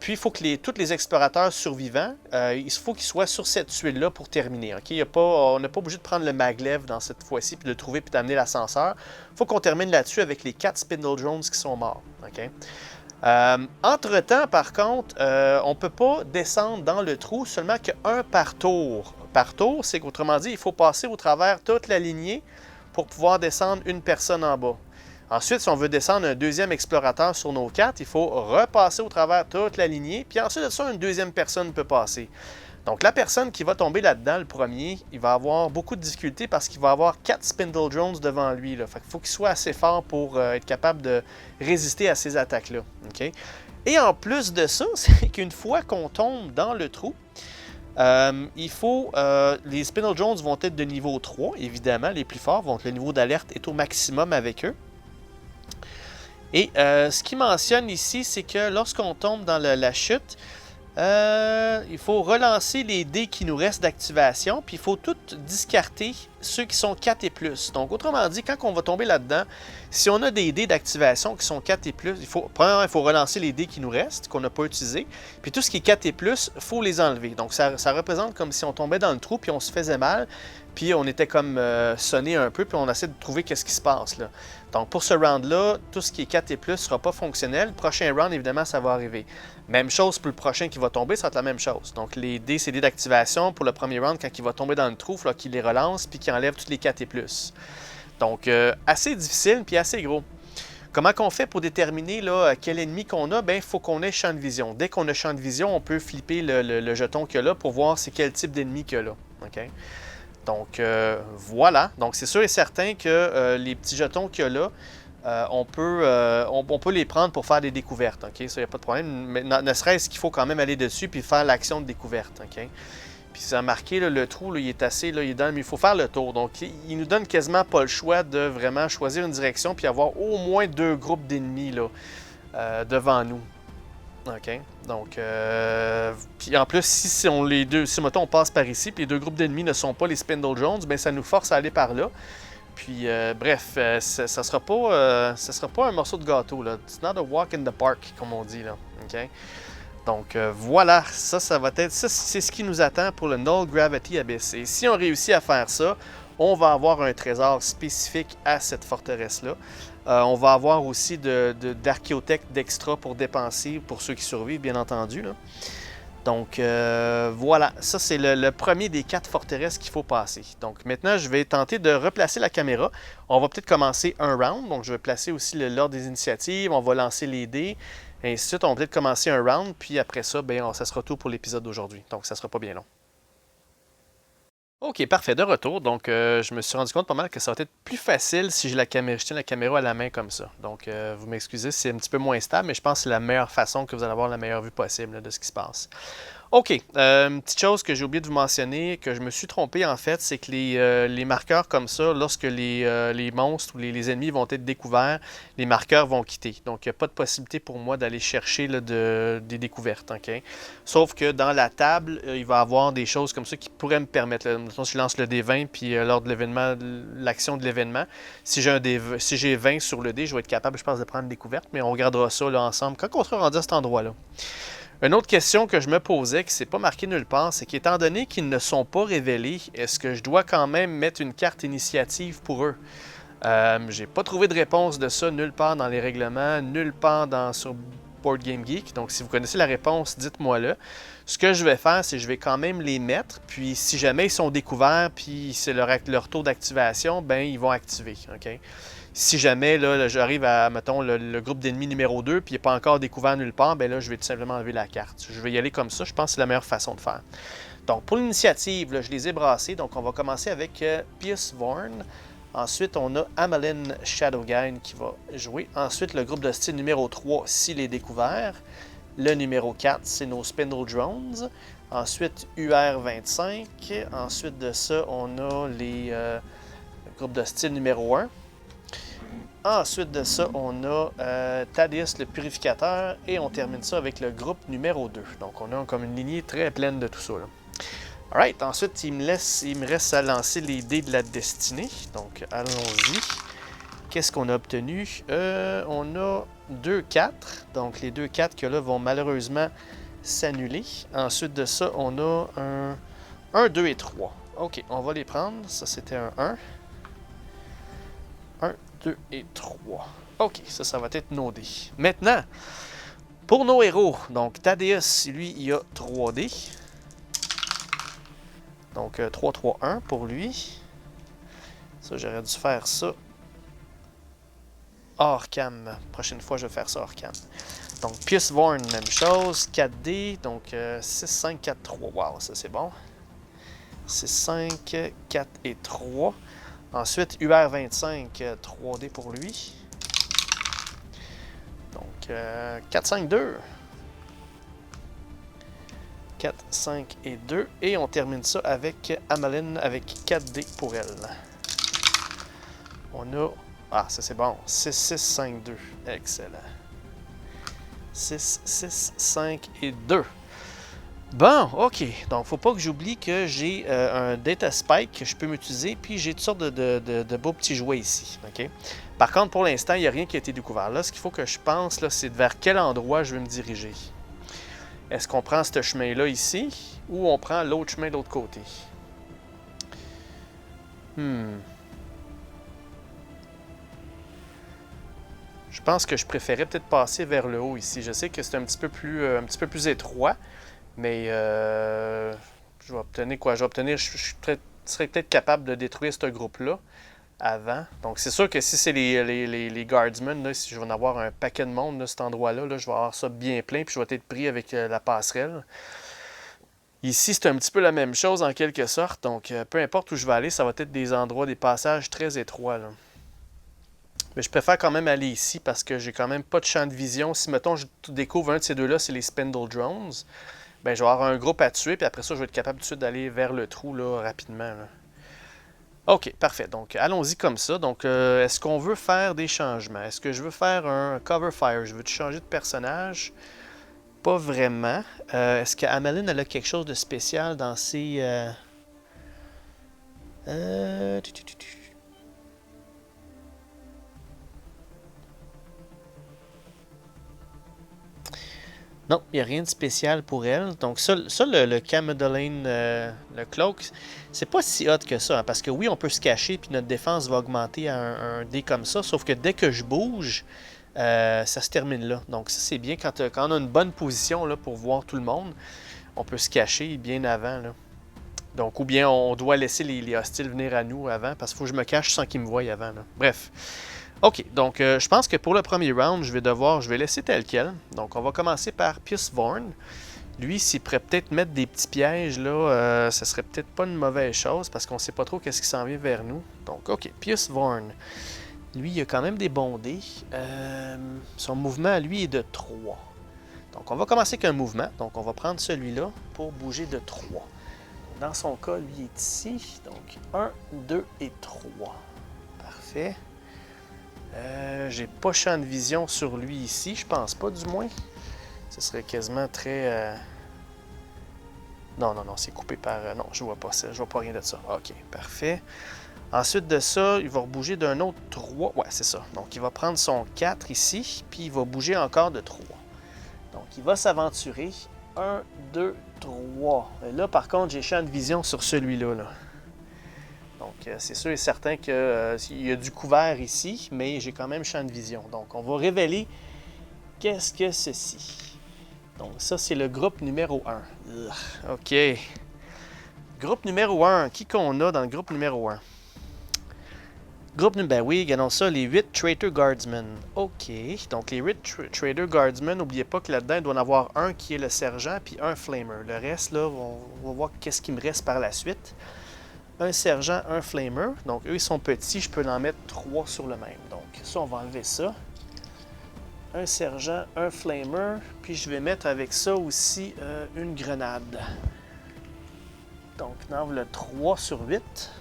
Puis, il faut que tous les explorateurs survivants, il faut qu'ils soient sur cette tuile-là pour terminer. Okay? On n'est pas obligé de prendre le maglev dans cette fois-ci, puis de le trouver, puis d'amener l'ascenseur. Il faut qu'on termine là-dessus avec les 4 Spindle Drones qui sont morts. Okay? Entre-temps, par contre, on ne peut pas descendre dans le trou seulement qu'un par tour. Par tour, c'est qu'autrement dit, il faut passer au travers toute la lignée pour pouvoir descendre une personne en bas. Ensuite, si on veut descendre un deuxième explorateur sur nos 4, il faut repasser au travers toute la lignée, puis ensuite de ça, une deuxième personne peut passer. Donc, la personne qui va tomber là-dedans, le premier, il va avoir beaucoup de difficultés parce qu'il va avoir 4 Spindle Drones devant lui. Là. Fait qu'il faut qu'il soit assez fort pour être capable de résister à ces attaques-là. Okay? Et en plus de ça, c'est qu'une fois qu'on tombe dans le trou, les Spindle Drones vont être de niveau 3, évidemment, les plus forts, le niveau d'alerte est au maximum avec eux. Et ce qu'il mentionne ici, c'est que lorsqu'on tombe dans la chute, il faut relancer les dés qui nous restent d'activation, puis il faut tout discarter ceux qui sont 4 et plus. Donc, autrement dit, quand on va tomber là-dedans, si on a des dés d'activation qui sont 4 et plus, premièrement, il faut relancer les dés qui nous restent, qu'on n'a pas utilisés, puis tout ce qui est 4 et plus, il faut les enlever. Donc, ça représente comme si on tombait dans le trou, puis on se faisait mal, puis on était comme sonné un peu, puis on essaie de trouver qu'est-ce qui se passe, là. Donc, pour ce round-là, tout ce qui est 4 et plus ne sera pas fonctionnel. Le prochain round, évidemment, ça va arriver. Même chose pour le prochain qui va tomber, ça va être la même chose. Donc, les dés, c'est des dés d'activation. Pour le premier round, quand il va tomber dans le trou, il faudra qu'il les relance puis qu'il enlève tous les 4 et plus. Donc, assez difficile puis assez gros. Comment qu'on fait pour déterminer là, quel ennemi qu'on a? Bien, il faut qu'on ait champ de vision. Dès qu'on a champ de vision, on peut flipper le jeton qu'il y a là pour voir c'est quel type d'ennemi qu'il y a là. Okay? Donc, voilà. Donc, c'est sûr et certain que les petits jetons qu'il y a là, on peut les prendre pour faire des découvertes. Okay? Ça, il n'y a pas de problème. Mais ne serait-ce qu'il faut quand même aller dessus et faire l'action de découverte. Okay? Puis, ça a marqué, là, le trou, là, il est assez, là, il est dans, mais il faut faire le tour. Donc, il nous donne quasiment pas le choix de vraiment choisir une direction puis avoir au moins 2 groupes d'ennemis là, devant nous. OK. Donc, puis en plus, si mettons, on passe par ici, puis les 2 groupes d'ennemis ne sont pas les Spindle Drones, bien, ça nous force à aller par là. Puis, bref, ça sera pas un morceau de gâteau, là. It's not a walk in the park, comme on dit, là. OK. Donc, voilà, ça va être, c'est ce qui nous attend pour le Null Gravity Abyss. Et si on réussit à faire ça, on va avoir un trésor spécifique à cette forteresse-là. On va avoir aussi d'archéothèques d'extra pour dépenser pour ceux qui survivent, bien entendu. Là. Donc, voilà. Ça, c'est le premier des 4 forteresses qu'il faut passer. Donc, maintenant, je vais tenter de replacer la caméra. On va peut-être commencer un round. Donc, je vais placer aussi l'ordre des initiatives. On va lancer les dés. Et ainsi de suite. On va peut-être commencer un round. Puis après ça, bien, ça sera tout pour l'épisode d'aujourd'hui. Donc, ça ne sera pas bien long. Ok, parfait, de retour. Donc, je me suis rendu compte pas mal que ça va être plus facile si je tiens la caméra à la main comme ça. Donc, vous m'excusez, c'est un petit peu moins stable, mais je pense que c'est la meilleure façon que vous allez avoir la meilleure vue possible là, de ce qui se passe. OK. Une petite chose que j'ai oublié de vous mentionner, que je me suis trompé en fait, c'est que les marqueurs comme ça, lorsque les monstres ou les ennemis vont être découverts, les marqueurs vont quitter. Donc, il n'y a pas de possibilité pour moi d'aller chercher là, des découvertes. OK? Sauf que dans la table, il va y avoir des choses comme ça qui pourraient me permettre. Là, mettons, si je lance le D20, puis lors de l'événement, l'action de l'événement, si j'ai 20 sur le dé, je vais être capable, je pense, de prendre une découverte, mais on regardera ça là, ensemble quand on sera rendu à cet endroit-là. Une autre question que je me posais, qui ne s'est pas marquée nulle part, c'est qu'étant donné qu'ils ne sont pas révélés, est-ce que je dois quand même mettre une carte initiative pour eux? J'ai pas trouvé de réponse de ça nulle part dans les règlements, nulle part sur Board Game Geek. Donc, si vous connaissez la réponse, dites-moi-le. Ce que je vais faire, c'est que je vais quand même les mettre. Puis, si jamais ils sont découverts, puis c'est leur taux d'activation, ben ils vont activer. OK? Si jamais là, j'arrive à, mettons, le groupe d'ennemis numéro 2 puis il n'est pas encore découvert nulle part, ben là, je vais tout simplement enlever la carte. Je vais y aller comme ça. Je pense que c'est la meilleure façon de faire. Donc, pour l'initiative, là, je les ai brassés. Donc, on va commencer avec Pierce Vorn. Ensuite, on a Amalyn Shadowgine qui va jouer. Ensuite, le groupe de style numéro 3, s'il est découvert. Le numéro 4, c'est nos Spindle Drones. Ensuite, UR25. Ensuite de ça, on a le groupe de style numéro 1. Ensuite de ça, on a Thaddeus le Purificateur et on termine ça avec le groupe numéro 2. Donc, on a comme une lignée très pleine de tout ça. Là. Alright, ensuite, il me reste à lancer les dés de la destinée. Donc, allons-y. Qu'est-ce qu'on a obtenu? On a 2-4. Donc, les 2-4 que là vont malheureusement s'annuler. Ensuite de ça, on a un 2 et 3. Ok, on va les prendre. Ça, c'était un 1. 1, 2 et 3. Ok, ça va être nos dés. Maintenant, pour nos héros, donc Thaddeus, lui, il a 3 dés. Donc 3, 3, 1 pour lui. Ça, j'aurais dû faire ça hors cam. Prochaine fois, je vais faire ça hors cam. Donc, Pierce Vorn, même chose. 4 dés. Donc, 6, 5, 4, 3. Wow, ça c'est bon. 6, 5, 4 et 3. Ensuite, UR25, 3D pour lui. Donc, 4, 5, 2. 4, 5 et 2. Et on termine ça avec Amalyn avec 4D pour elle. On a... Ah, ça c'est bon. 6, 6, 5, 2. Excellent. 6, 6, 5 et 2. Bon, ok. Donc, faut pas que j'oublie que j'ai un Data Spike que je peux m'utiliser, puis j'ai toutes sortes de beaux petits jouets ici. Ok. Par contre, pour l'instant, il n'y a rien qui a été découvert. Là, ce qu'il faut que je pense, là, c'est vers quel endroit je vais me diriger. Est-ce qu'on prend ce chemin-là ici, ou on prend l'autre chemin de l'autre côté? Je pense que je préférais peut-être passer vers le haut ici. Je sais que c'est un petit peu plus étroit, mais je vais obtenir quoi? Je serais peut-être capable de détruire ce groupe-là avant. Donc c'est sûr que si c'est les guardsmen, là, si je vais en avoir un paquet de monde à cet endroit-là, là, je vais avoir ça bien plein, puis je vais être pris avec la passerelle. Ici, c'est un petit peu la même chose en quelque sorte. Donc peu importe où je vais aller, ça va être des endroits, des passages très étroits. Là. Mais je préfère quand même aller ici parce que j'ai quand même pas de champ de vision. Si, mettons, je découvre un de ces deux-là, c'est les Spindle Drones, ben, je vais avoir un groupe à tuer, puis après ça, je vais être capable tout de suite d'aller vers le trou là, rapidement. Là. OK, parfait. Donc, allons-y comme ça. Donc, est-ce qu'on veut faire des changements? Est-ce que je veux faire un cover fire? Je veux changer de personnage? Pas vraiment. Est-ce qu'Amalyn, elle a quelque chose de spécial dans ses... Non, il n'y a rien de spécial pour elle. Donc ça le Camedoline, le cloak, c'est pas si hot que ça. Hein, parce que oui, on peut se cacher, puis notre défense va augmenter à un dé comme ça. Sauf que dès que je bouge, ça se termine là. Donc ça, c'est bien quand on a une bonne position là, pour voir tout le monde. On peut se cacher bien avant. Là. Donc, ou bien on doit laisser les hostiles venir à nous avant, parce qu'il faut que je me cache sans qu'ils me voient avant. Là. Bref. OK, donc je pense que pour le premier round, je vais laisser tel quel. Donc on va commencer par Pierce Vorn. Lui, s'il pourrait peut-être mettre des petits pièges, là, ce serait peut-être pas une mauvaise chose parce qu'on sait pas trop qu'est-ce qui s'en vient vers nous. Donc, OK, Pierce Vorn. Lui, il a quand même des bons dés. Son mouvement, lui, est de 3. Donc, on va commencer avec un mouvement. Donc, on va prendre celui-là pour bouger de 3. Dans son cas, lui est ici. Donc, 1, 2 et 3. Parfait. J'ai pas champ de vision sur lui ici. Je pense pas, du moins. Ce serait quasiment très... Non, c'est coupé par... Non, je vois pas ça. Je vois pas rien de ça. OK, parfait. Ensuite de ça, il va rebouger d'un autre 3. Ouais, c'est ça. Donc, il va prendre son 4 ici, puis il va bouger encore de 3. Donc, il va s'aventurer. 1, 2, 3. Et là, par contre, j'ai champ de vision sur celui-là. Là. Donc, c'est sûr et certain qu'il y a du couvert ici, mais j'ai quand même champ de vision. Donc, on va révéler qu'est-ce que ceci. Donc, ça, c'est le groupe numéro 1. OK. Groupe numéro 1. Qui qu'on a dans le groupe numéro 1? Ben oui, regardons ça, les 8 Traitor Guardsmen. OK. Donc, les 8 Traitor Guardsmen, n'oubliez pas que là-dedans, il doit y en avoir un qui est le sergent, puis un Flamer. Le reste, là, on va voir qu'est-ce qui me reste par la suite. Un sergent, un Flamer. Donc, eux, ils sont petits. Je peux en mettre 3 sur le même. Donc, ça, on va enlever ça. Un sergent, un Flamer. Puis, je vais mettre avec ça aussi une grenade. Donc, on enlève le 3 sur 8.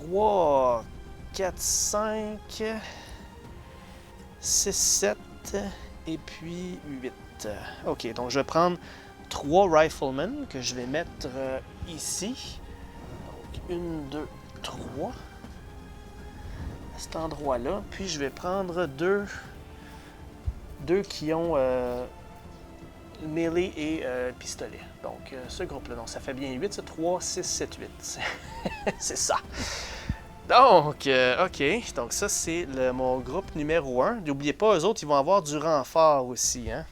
3, 4, 5, 6, 7 et puis 8. OK, donc je vais prendre 3 Riflemen que je vais mettre ici. Donc 1, 2, 3 à cet endroit-là. Puis je vais prendre deux qui ont melee et pistolet. Donc ce groupe-là, donc ça fait bien 8, c'est 3, 6, 7, 8. C'est ça. Donc, OK. Donc, ça, c'est mon groupe numéro 1. N'oubliez pas, eux autres, ils vont avoir du renfort aussi. Hein?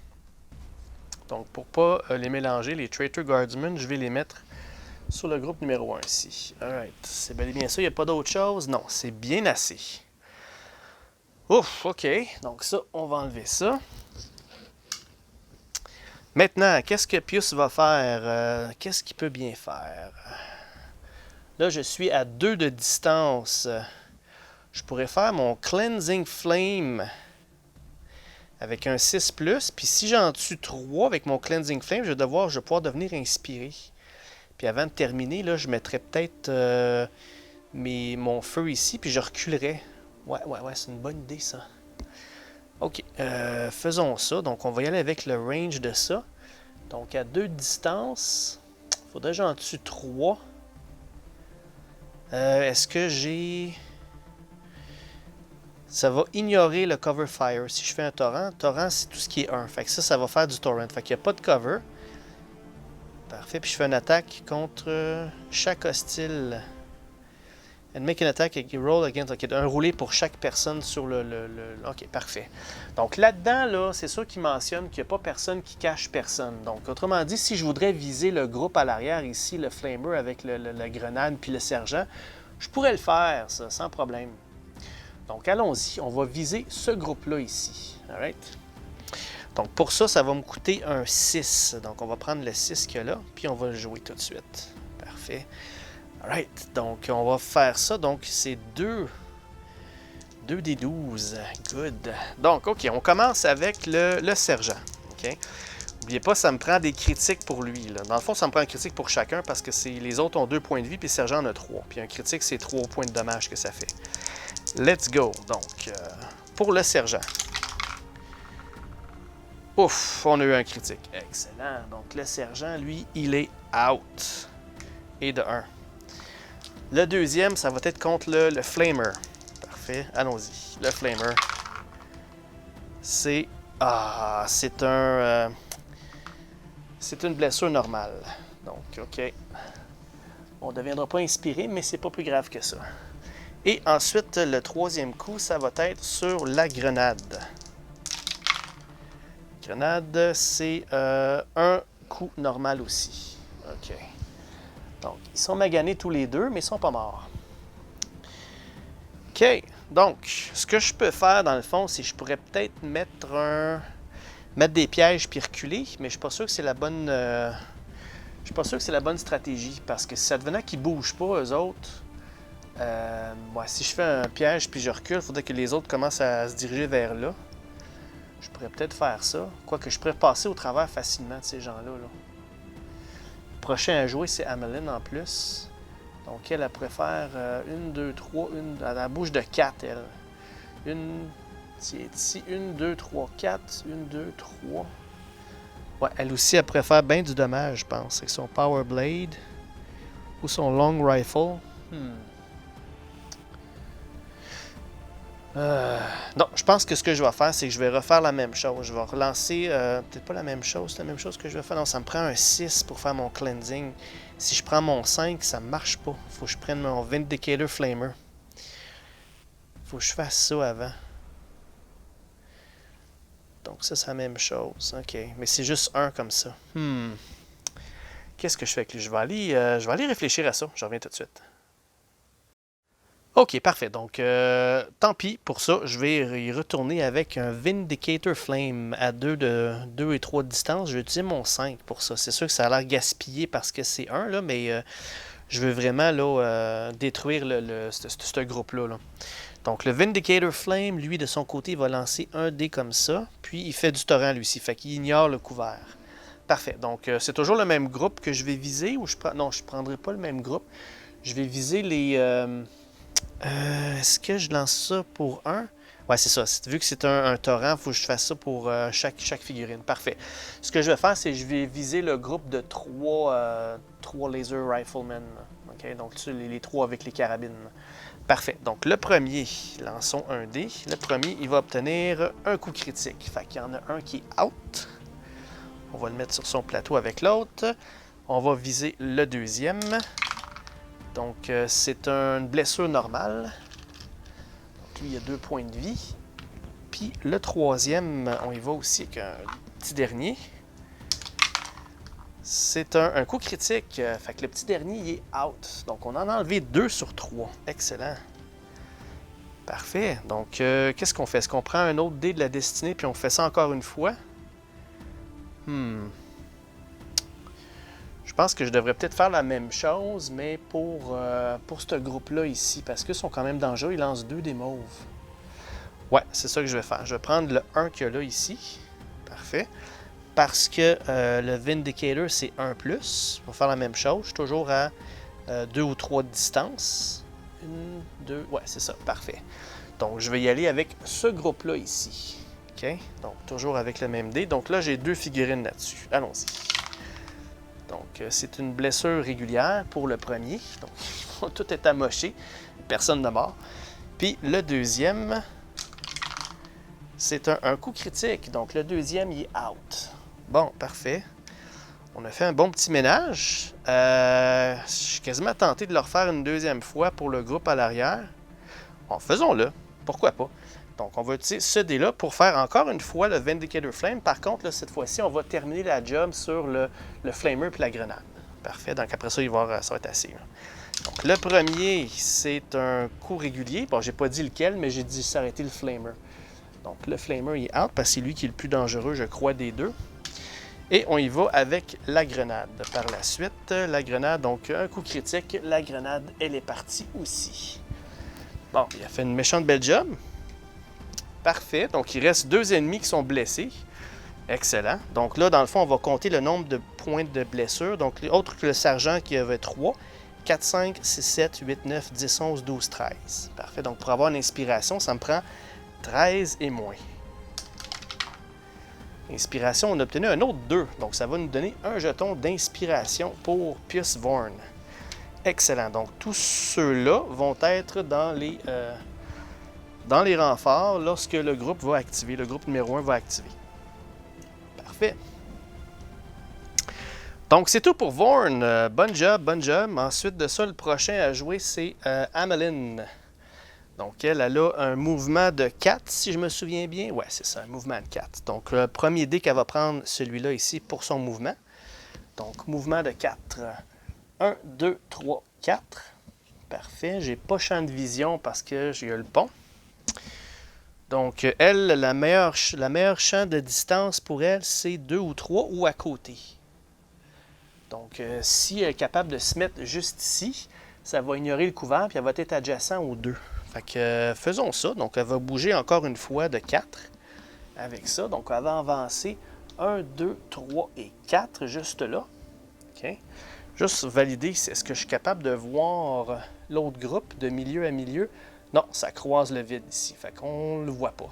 Donc, pour ne pas les mélanger, les Traitor Guardsmen, je vais les mettre sur le groupe numéro 1 ici. Alright. C'est bel et bien ça. Il n'y a pas d'autre chose? Non, c'est bien assez. Ouf, OK. Donc, ça, on va enlever ça. Maintenant, qu'est-ce que Pius va faire? Qu'est-ce qu'il peut bien faire? Là, je suis à 2 de distance. Je pourrais faire mon Cleansing Flame avec un 6+. Puis si j'en tue 3 avec mon Cleansing Flame, je vais pouvoir devenir inspiré. Puis avant de terminer, là, je mettrais peut-être mon feu ici, puis je reculerais. Ouais, c'est une bonne idée, ça. OK, faisons ça. Donc, on va y aller avec le range de ça. Donc, à 2 de distance, il faudrait que j'en tue 3. Est-ce que j'ai... Ça va ignorer le cover fire. Si je fais un torrent, c'est tout ce qui est 1. Fait que ça va faire du torrent. Fait qu'il n'y a pas de cover. Parfait. Puis je fais une attaque contre chaque hostile. And make an attack and roll against... Okay, un roulé pour chaque personne sur le... OK, parfait. Donc là-dedans, là, c'est sûr qu'il mentionne qu'il n'y a pas personne qui cache personne. Donc, autrement dit, si je voudrais viser le groupe à l'arrière ici, le Flamer avec la grenade puis le sergent, je pourrais le faire, ça, sans problème. Donc, allons-y. On va viser ce groupe-là ici. Alright? Donc, pour ça, ça va me coûter un 6. Donc, on va prendre le 6 qu'il y a là, puis on va le jouer tout de suite. Parfait. Alright, donc on va faire ça. Donc, c'est 2 des 12. Good. Donc, OK, on commence avec le sergent. OK? N'oubliez pas, ça me prend des critiques pour lui. Là. Dans le fond, ça me prend un critique pour chacun parce que les autres ont 2 points de vie, puis le sergent en a 3. Puis un critique, c'est 3 points de dommage que ça fait. Let's go. Donc, pour le sergent. Ouf, on a eu un critique. Excellent. Donc, le sergent, lui, il est out. Et de 1. Le deuxième, ça va être contre le Flamer. Parfait, allons-y. Le Flamer. C'est une blessure normale. Donc, OK. On ne deviendra pas inspiré, mais c'est pas plus grave que ça. Et ensuite, le troisième coup, ça va être sur la grenade. Grenade, c'est un coup normal aussi. OK. Donc, ils sont maganés tous les deux, mais ils sont pas morts. OK. Donc, ce que je peux faire, dans le fond, c'est que je pourrais peut-être mettre des pièges puis reculer, mais je suis pas sûr que c'est la bonne... je suis pas sûr que c'est la bonne stratégie, parce que si ça devenait qu'ils bougent pas, eux autres... si je fais un piège puis je recule, il faudrait que les autres commencent à se diriger vers là. Je pourrais peut-être faire ça. Quoique je pourrais passer au travers facilement de ces gens-là. Là. Le prochain à jouer, c'est Ameline en plus. Donc elle pourrait faire 1, 2, 3, à la bouche de 4, elle. Une, ici, 1, 2, 3, 4, 1, 2, 3. Ouais, elle aussi, elle pourrait faire bien du dommage, je pense. Avec son Power Blade ou son Long Rifle. Non, je pense que ce que je vais faire, c'est que je vais refaire la même chose. Je vais relancer, peut-être pas la même chose, c'est la même chose que je vais faire. Non, ça me prend un 6 pour faire mon cleansing. Si je prends mon 5, ça ne marche pas. Il faut que je prenne mon Vindicator Flamer. Il faut que je fasse ça avant. Donc ça, c'est la même chose. OK, mais c'est juste un comme ça. Qu'est-ce que je fais avec lui? Je vais aller réfléchir à ça. Je reviens tout de suite. OK, parfait. Donc, tant pis pour ça. Je vais y retourner avec un Vindicator Flame à 2 et 3 de distance. Je vais utiliser mon 5 pour ça. C'est sûr que ça a l'air gaspillé parce que c'est 1, là, mais je veux vraiment là, détruire ce groupe-là. Là. Donc, le Vindicator Flame, lui, de son côté, il va lancer un dé comme ça. Puis, il fait du torrent, lui aussi. Fait qu'il ignore le couvert. Parfait. Donc, c'est toujours le même groupe que je vais viser. Ou non, je ne prendrai pas le même groupe. Je vais viser les... est-ce que je lance ça pour 1? Ouais, c'est ça. Vu que c'est un torrent, il faut que je fasse ça pour chaque figurine. Parfait. Ce que je vais faire, c'est que je vais viser le groupe de 3 Laser Riflemen. Okay? Donc, les 3 avec les carabines. Parfait. Donc, le premier, lançons un dé. Le premier, il va obtenir un coup critique. Fait qu'il y en a un qui est out. On va le mettre sur son plateau avec l'autre. On va viser le deuxième. Donc, c'est une blessure normale. Donc, lui, il a 2 points de vie. Puis, le troisième, on y va aussi avec un petit dernier. C'est un coup critique. Fait que le petit dernier, il est out. Donc, on en a enlevé 2 sur 3. Excellent. Parfait. Donc, qu'est-ce qu'on fait? Est-ce qu'on prend un autre dé de la destinée puis on fait ça encore une fois? Je pense que je devrais peut-être faire la même chose, mais pour ce groupe-là ici, parce qu'ils sont quand même dangereux, ils lancent 2 des mauves. Ouais, c'est ça que je vais faire. Je vais prendre le 1 qu'il y a là ici. Parfait. Parce que le Vindicator, c'est 1+. On va faire la même chose, toujours à 2 ou 3 de distance. 1, 2, ouais, c'est ça, parfait. Donc, je vais y aller avec ce groupe-là ici. OK? Donc, toujours avec le même dé. Donc là, j'ai 2 figurines là-dessus. Allons-y. Donc, c'est une blessure régulière pour le premier. Donc, tout est amoché. Personne ne mort. Puis, le deuxième, c'est un coup critique. Donc, le deuxième, il est out. Bon, parfait. On a fait un bon petit ménage. Je suis quasiment tenté de le refaire une deuxième fois pour le groupe à l'arrière. Bon, faisons-le. Pourquoi pas? Donc, on va utiliser ce dé-là pour faire encore une fois le Vindicator Flame. Par contre, là, cette fois-ci, on va terminer la job sur le Flamer puis la grenade. Parfait. Donc, après ça, ça va être assez. Donc, le premier, c'est un coup régulier. Bon, j'ai pas dit lequel, mais j'ai dit s'arrêter le Flamer. Donc, le Flamer, il est out parce que c'est lui qui est le plus dangereux, je crois, des deux. Et on y va avec la grenade. Par la suite, la grenade, donc un coup critique. La grenade, elle est partie aussi. Bon, il a fait une méchante belle job. Parfait. Donc, il reste 2 ennemis qui sont blessés. Excellent. Donc là, dans le fond, on va compter le nombre de points de blessure. Donc, autre que le sergent qui avait 3, 4, 5, 6, 7, 8, 9, 10, 11, 12, 13. Parfait. Donc, pour avoir une inspiration, ça me prend 13 et moins. Inspiration, on a obtenu un autre 2. Donc, ça va nous donner un jeton d'inspiration pour Pius Vorn. Excellent. Donc, tous ceux-là vont être dans les renforts lorsque le groupe va activer. Le groupe numéro 1 va activer. Parfait. Donc, c'est tout pour Vorn. Bonne job, bonne job. Ensuite de ça, le prochain à jouer, c'est Ameline. Donc, elle a un mouvement de 4, si je me souviens bien. Ouais, c'est ça, un mouvement de 4. Donc, le premier dé qu'elle va prendre, celui-là ici, pour son mouvement. Donc, mouvement de 4. 1, 2, 3, 4. Parfait. J'ai pas champ de vision parce que j'ai le pont. Donc, elle, la meilleure champ de distance pour elle, c'est 2 ou 3 ou à côté. Donc, si elle est capable de se mettre juste ici, ça va ignorer le couvert puis elle va être adjacent aux 2. Fait que faisons ça. Donc, elle va bouger encore une fois de 4 avec ça. Donc, on va avancer 1, 2, 3 et 4, juste là. OK. Juste valider, est-ce que je suis capable de voir l'autre groupe de milieu à milieu? Non, ça croise le vide ici, fait qu'on ne le voit pas.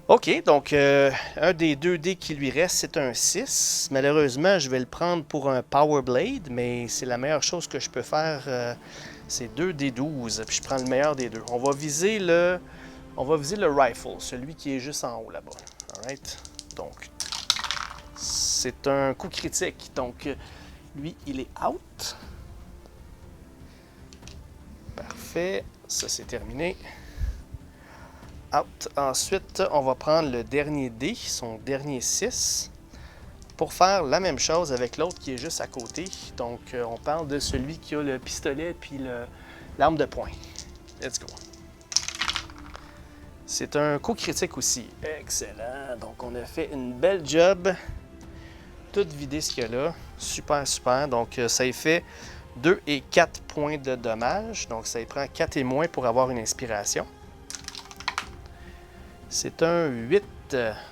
OK, donc un des 2 dés qui lui reste, c'est un 6. Malheureusement, je vais le prendre pour un Power Blade, mais c'est la meilleure chose que je peux faire. C'est 2 dés 12, puis je prends le meilleur des deux. On va viser le rifle, celui qui est juste en haut là-bas. Alright? Donc, c'est un coup critique. Donc, lui, il est out. Parfait, ça c'est terminé. Out. Ensuite, on va prendre le dernier dé, son dernier 6, pour faire la même chose avec l'autre qui est juste à côté. Donc, on parle de celui qui a le pistolet puis l'arme de poing. Let's go. C'est un coup critique aussi. Excellent. Donc, on a fait une belle job. Tout vider ce qu'il y a là. Super, super. Donc, ça y fait 2 et 4 points de dommage. Donc, ça y prend 4 et moins pour avoir une inspiration. C'est un 8,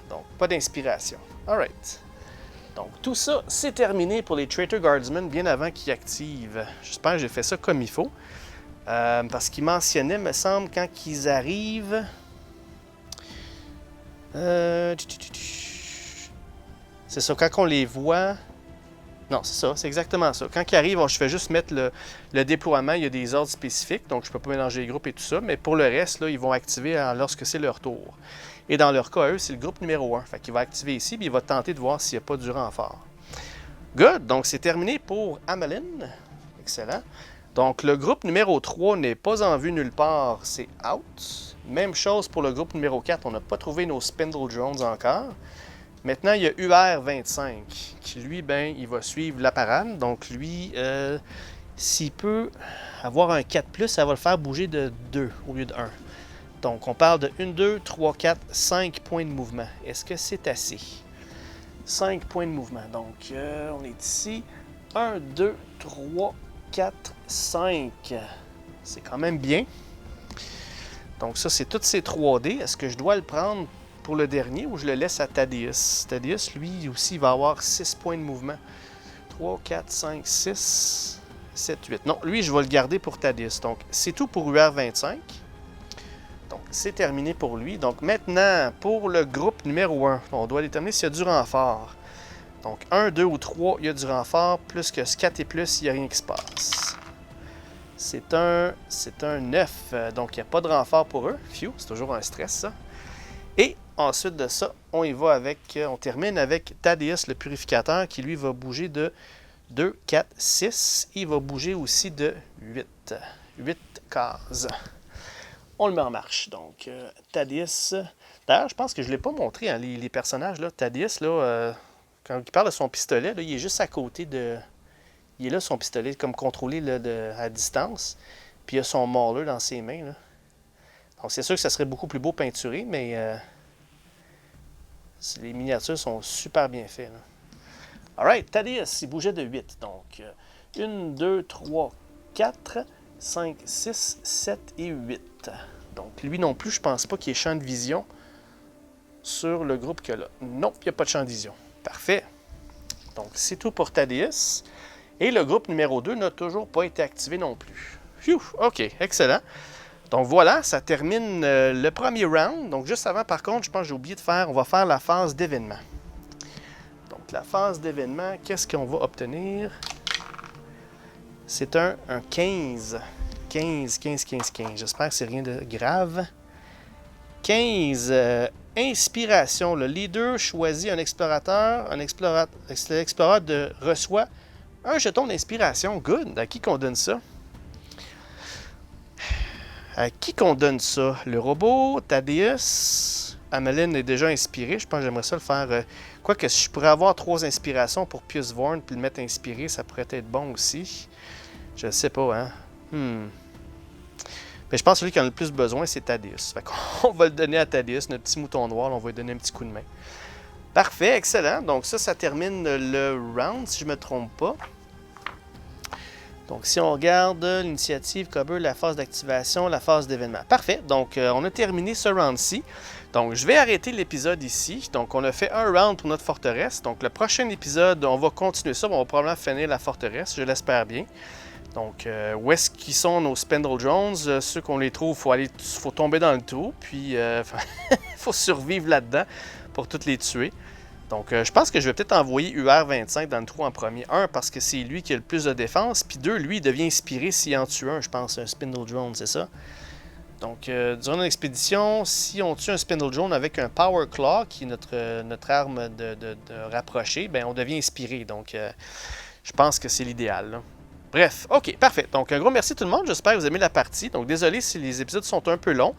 donc pas d'inspiration. Alright. Donc tout ça, c'est terminé pour les Traitor Guardsmen bien avant qu'ils activent. J'espère que j'ai fait ça comme il faut. Parce qu'ils mentionnaient, me semble, quand ils arrivent... c'est ça, quand on les voit... Non, c'est ça, c'est exactement ça. Quand ils arrivent, je fais juste mettre le déploiement, il y a des ordres spécifiques, donc je ne peux pas mélanger les groupes et tout ça, mais pour le reste, là, ils vont activer lorsque c'est leur tour. Et dans leur cas, eux, c'est le groupe numéro 1. Fait qu'il va activer ici, puis il va tenter de voir s'il n'y a pas du renfort. Good, donc c'est terminé pour Amelin. Excellent. Donc le groupe numéro 3 n'est pas en vue nulle part, c'est out. Même chose pour le groupe numéro 4, on n'a pas trouvé nos Spindle Drones encore. Maintenant, il y a UR25, qui lui, ben, il va suivre la parade. Donc lui, s'il peut avoir un 4+, ça va le faire bouger de 2 au lieu de 1. Donc on parle de 1, 2, 3, 4, 5 points de mouvement. Est-ce que c'est assez? 5 points de mouvement. Donc on est ici. 1, 2, 3, 4, 5. C'est quand même bien. Donc ça, c'est toutes ces 3D. Est-ce que je dois le prendre pour le dernier ou je le laisse à Thaddeus? Thaddeus, lui aussi, il va avoir 6 points de mouvement. 3, 4, 5, 6, 7, 8. Non, lui, je vais le garder pour Thaddeus. Donc, c'est tout pour UR25. Donc, c'est terminé pour lui. Donc, maintenant, pour le groupe numéro 1, on doit déterminer s'il y a du renfort. Donc, 1, 2 ou 3, il y a du renfort. Plus que 4 et plus, il n'y a rien qui se passe. C'est un 9. Donc, il n'y a pas de renfort pour eux. Phew, c'est toujours un stress, ça. Et ensuite de ça, on termine avec Thaddeus, le purificateur, qui lui va bouger de 2, 4, 6. Il va bouger aussi de 8. 8 cases. On le met en marche. Donc, Thaddeus. D'ailleurs, je pense que je ne l'ai pas montré, hein, les personnages. Là. Thaddeus, là, quand il parle de son pistolet, là, il est juste à côté de. Il est là, son pistolet, comme contrôlé là, à distance. Puis il a son mauler dans ses mains. Là. Donc, c'est sûr que ça serait beaucoup plus beau peinturé, mais les miniatures sont super bien faites. Là. Alright, Thaddeus, il bougeait de 8. Donc, 1, 2, 3, 4, 5, 6, 7 et 8. Donc, lui non plus, je pense pas qu'il y ait champ de vision sur le groupe que là. Non, il n'y a pas de champ de vision. Parfait. Donc, c'est tout pour Thaddeus. Et le groupe numéro 2 n'a toujours pas été activé non plus. Phew, OK, excellent. Donc voilà, ça termine le premier round. Donc juste avant, par contre, je pense que j'ai oublié de faire, on va faire la phase d'événement. Donc la phase d'événement, qu'est-ce qu'on va obtenir? C'est un 15. 15. J'espère que c'est rien de grave. 15. Inspiration. Le leader choisit un explorateur. L'explorateur reçoit un jeton d'inspiration. Good. À qui qu'on donne ça? À qui qu'on donne ça? Le robot, Thaddeus. Amelin est déjà inspiré. Je pense que j'aimerais ça le faire. Quoique, si je pourrais avoir 3 inspirations pour Pius Vorn puis le mettre inspiré, ça pourrait être bon aussi. Je ne sais pas, hein. Mais je pense que celui qui en a le plus besoin, c'est Thaddeus. Fait qu'on va le donner à Thaddeus, notre petit mouton noir. On va lui donner un petit coup de main. Parfait, excellent. Donc ça termine le round, si je ne me trompe pas. Donc, si on regarde l'initiative, cover, la phase d'activation, la phase d'événement. Parfait. Donc, on a terminé ce round-ci. Donc, je vais arrêter l'épisode ici. Donc, on a fait un round pour notre forteresse. Donc, le prochain épisode, on va continuer ça. On va probablement finir la forteresse, je l'espère bien. Donc, où est-ce qu'ils sont nos Spindle Drones? Ceux qu'on les trouve, il faut tomber dans le trou. Puis, il faut survivre là-dedans pour toutes les tuer. Donc, je pense que je vais peut-être envoyer UR25 dans le trou en premier. Un, parce que c'est lui qui a le plus de défense. Puis deux, lui, il devient inspiré s'il en tue un, je pense, un Spindle Drone, c'est ça? Donc, durant notre expédition, si on tue un Spindle Drone avec un Power Claw, qui est notre arme de rapprochée, ben on devient inspiré. Donc, je pense que c'est l'idéal. Bref, ok, parfait. Donc, un gros merci tout le monde. J'espère que vous aimez la partie. Donc, désolé si les épisodes sont un peu longs.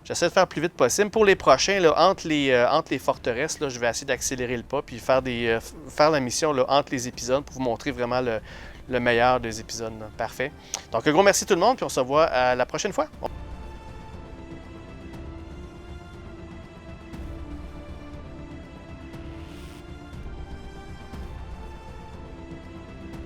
J'essaie de faire le plus vite possible. Pour les prochains, là, entre les forteresses, là, je vais essayer d'accélérer le pas puis faire la mission là, entre les épisodes pour vous montrer vraiment le meilleur des épisodes. Là. Parfait. Donc, un gros merci tout le monde, puis on se voit à la prochaine fois.